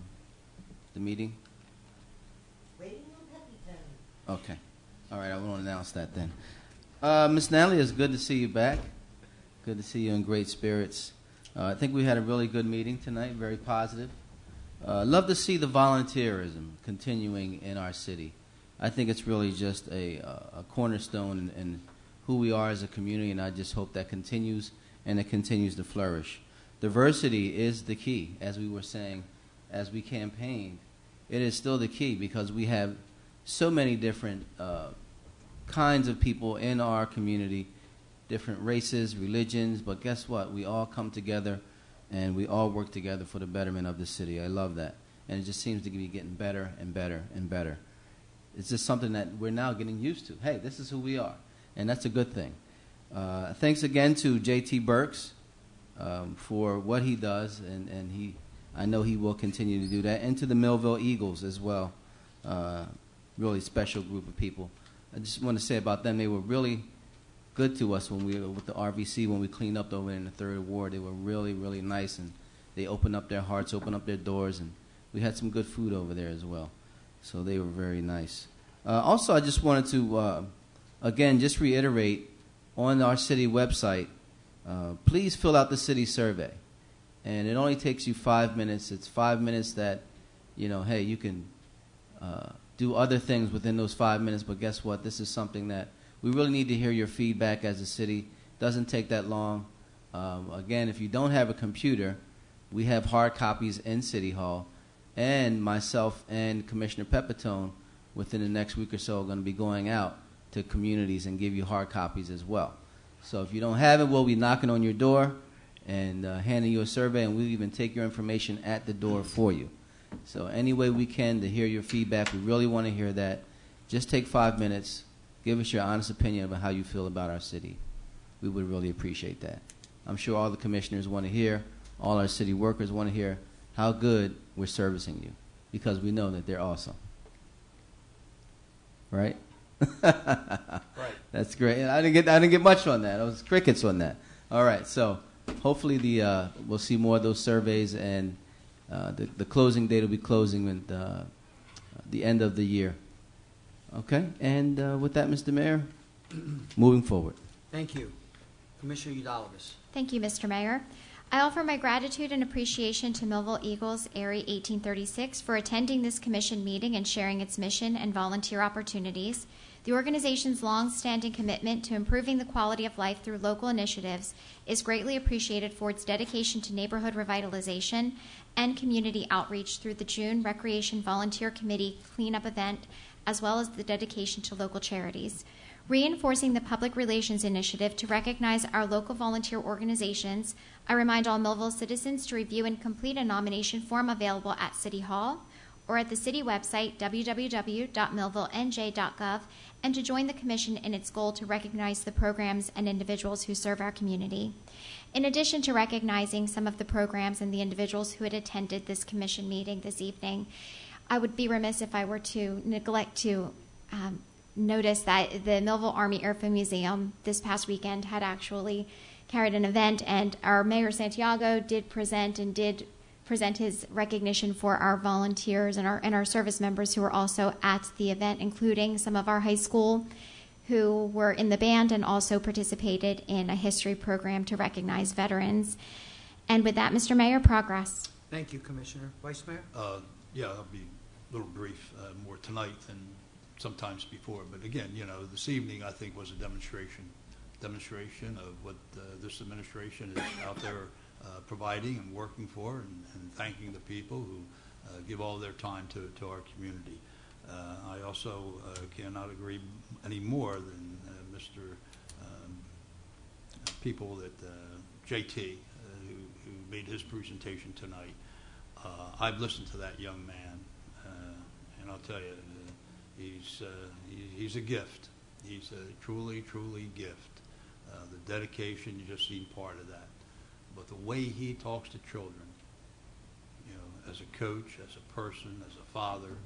meeting? Waiting on Peppy. Okay. All right, I won't announce that then. Ms. Natalie, it's good to see you back. Good to see you in great spirits. I think we had a really good meeting tonight, very positive. Love to see the volunteerism continuing in our city. I think it's really just a cornerstone in who we are as a community, and I just hope that continues and it continues to flourish. Diversity is the key, as we were saying, as we campaigned. It is still the key because we have so many different kinds of people in our community, different races, religions, but guess what? We all come together and we all work together for the betterment of the city. I love that. And it just seems to be getting better and better and better. It's just something that we're now getting used to. Hey, this is who we are, and that's a good thing. Thanks again to J.T. Burks for what he does, and I know he will continue to do that, and to the Millville Eagles as well. Really special group of people. I just want to say about them, they were really good to us when we were with the RVC, when we cleaned up over in the 3rd Ward. They were really, really nice, and they opened up their hearts, opened up their doors, and we had some good food over there as well. So they were very nice. Also, I just wanted to, again, just reiterate, on our city website, please fill out the city survey. And it only takes you 5 minutes. It's 5 minutes that, hey, you can do other things within those 5 minutes, but guess what? This is something that we really need to hear your feedback as a city. Doesn't take that long. Again, if you don't have a computer, we have hard copies in City Hall, and myself and Commissioner Pepitone within the next week or so are going to be going out to communities and give you hard copies as well. So if you don't have it, we'll be knocking on your door and handing you a survey, and we'll even take your information at the door for you. So any way we can to hear your feedback, we really want to hear that. Just take 5 minutes. Give us your honest opinion about how you feel about our city. We would really appreciate that. I'm sure all the commissioners want to hear, all our city workers want to hear how good we're servicing you, because we know that they're awesome. Right? Right. That's great. And I didn't get much on that. It was crickets on that. All right. So hopefully we'll see more of those surveys, and the closing date will be closing at the end of the year. Okay, and with that, Mr. Mayor, moving forward. Thank you. Commissioner Udalvis. Thank you, Mr. Mayor. I offer my gratitude and appreciation to Millville Eagles, Erie 1836, for attending this commission meeting and sharing its mission and volunteer opportunities. The organization's long-standing commitment to improving the quality of life through local initiatives is greatly appreciated for its dedication to neighborhood revitalization and community outreach through the June Recreation Volunteer Committee cleanup event, as well as the dedication to local charities. Reinforcing the public relations initiative to recognize our local volunteer organizations, I remind all Millville citizens to review and complete a nomination form available at City Hall or at the city website, www.millvillenj.gov, and to join the commission in its goal to recognize the programs and individuals who serve our community. In addition to recognizing some of the programs and the individuals who had attended this commission meeting this evening, I would be remiss if I were to neglect to notice that the Millville Army Airfield Museum this past weekend had actually carried an event, and our Mayor Santiago did present and did present his recognition for our volunteers and our service members who were also at the event, including some of our high school who were in the band and also participated in a history program to recognize veterans. And with that, Mr. Mayor, progress. Thank you, Commissioner. Vice Mayor? Yeah, I'll be a little brief, more tonight than sometimes before. But again, you know, this evening I think was a demonstration of what this administration is out there providing and working for, and thanking the people who give all their time to our community. I also cannot agree any more than Mr. People that JT, who made his presentation tonight. I've listened to that young man, and I'll tell you, he's a gift. He's a truly gift. The dedication, you just seen part of that. But the way he talks to children, you know, as a coach, as a person, as a father,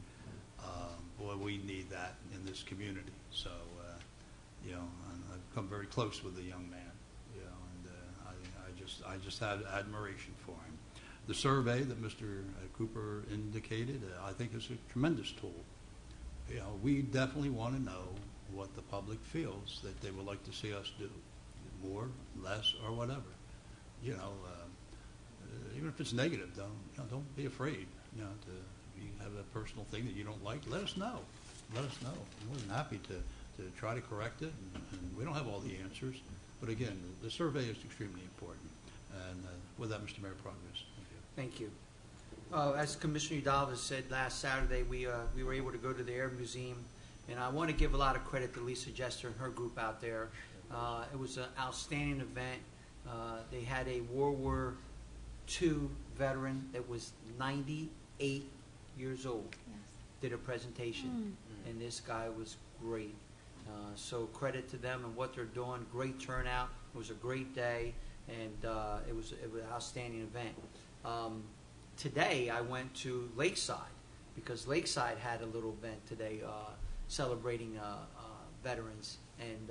boy, we need that in this community. So, you know, I've come very close with the young man, you know, and I just had admiration for him. The survey that Mr. Cooper indicated, I think is a tremendous tool. You know, we definitely want to know what the public feels that they would like to see us do, more, less, or whatever. You know, even if it's negative, don't be afraid. You know, if you have a personal thing that you don't like, let us know. Let us know. I'm more than happy to try to correct it, and we don't have all the answers. But again, the survey is extremely important. And with that, Mr. Mayor, progress. Thank you. As Commissioner Udalvis said, last Saturday we were able to go to the Air Museum, and I want to give a lot of credit to Lisa Jester and her group out there. It was an outstanding event. They had a World War II veteran that was 98 years old. Yes. Did a presentation, and this guy was great. So credit to them and what they're doing. Great turnout. It was a great day, and it was an outstanding event. Today I went to Lakeside because Lakeside had a little event today celebrating veterans, and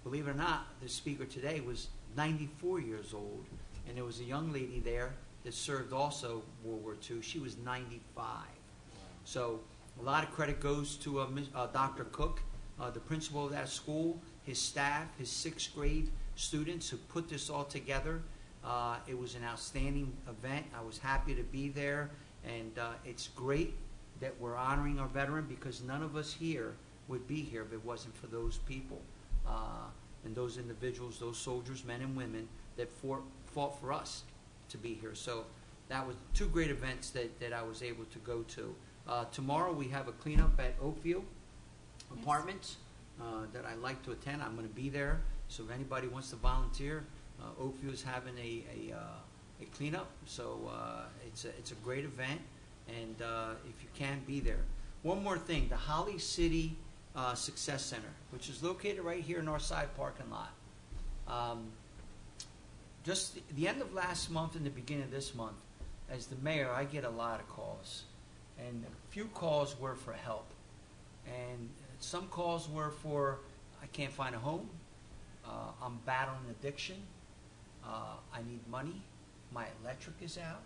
believe it or not, the speaker today was 94 years old, and there was a young lady there that served also World War II. She was 95. So a lot of credit goes to Dr. Cook, the principal of that school, his staff, his 6th grade students who put this all together. It was an outstanding event. I was happy to be there, and it's great that we're honoring our veteran because none of us here would be here if it wasn't for those people and those individuals, those soldiers, men and women that fought for us to be here. So that was 2 great events that I was able to go to. Tomorrow we have a cleanup at Oakville Apartments that I'd like to attend. I'm going to be there, so if anybody wants to volunteer, Oakville is having a cleanup, so it's a great event, and if you can, be there. One more thing, the Holly City Success Center, which is located right here in our side parking lot. Just the end of last month and the beginning of this month, as the mayor, I get a lot of calls, and a few calls were for help, and some calls were for, I can't find a home, I'm battling addiction, I need money, my electric is out,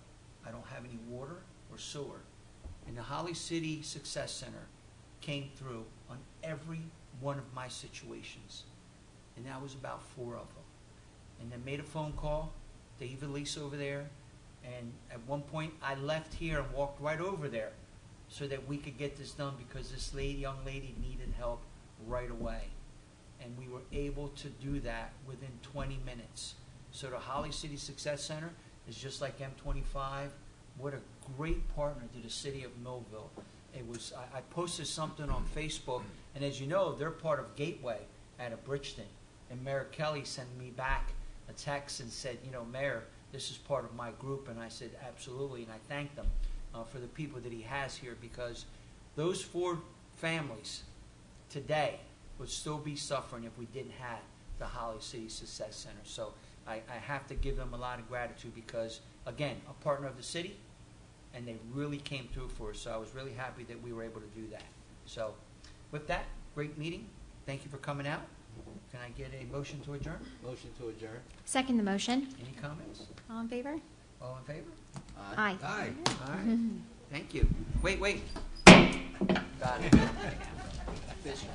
I don't have any water or sewer. And the Holly City Success Center came through on every one of my situations. And that was about 4 of them. And then made a phone call to Eva Lisa over there. And at one point I left here and walked right over there so that we could get this done because this young lady needed help right away. And we were able to do that within 20 minutes. So the Holly City Success Center is just like M25. What a great partner to the city of Millville. It was. I posted something on Facebook, and as you know, they're part of Gateway out of Bridgeton. And Mayor Kelly sent me back a text and said, you know, Mayor, this is part of my group. And I said, absolutely. And I thanked them for the people that he has here because those 4 families today would still be suffering if we didn't have the Holly City Success Center. So I have to give them a lot of gratitude because, again, a partner of the city, and they really came through for us. So I was really happy that we were able to do that. So with that, great meeting. Thank you for coming out. Can I get a motion to adjourn? Motion to adjourn. Second the motion. Any comments? All in favor? All in favor? Aye. Aye. All right. Thank you. Wait. Got it. Official.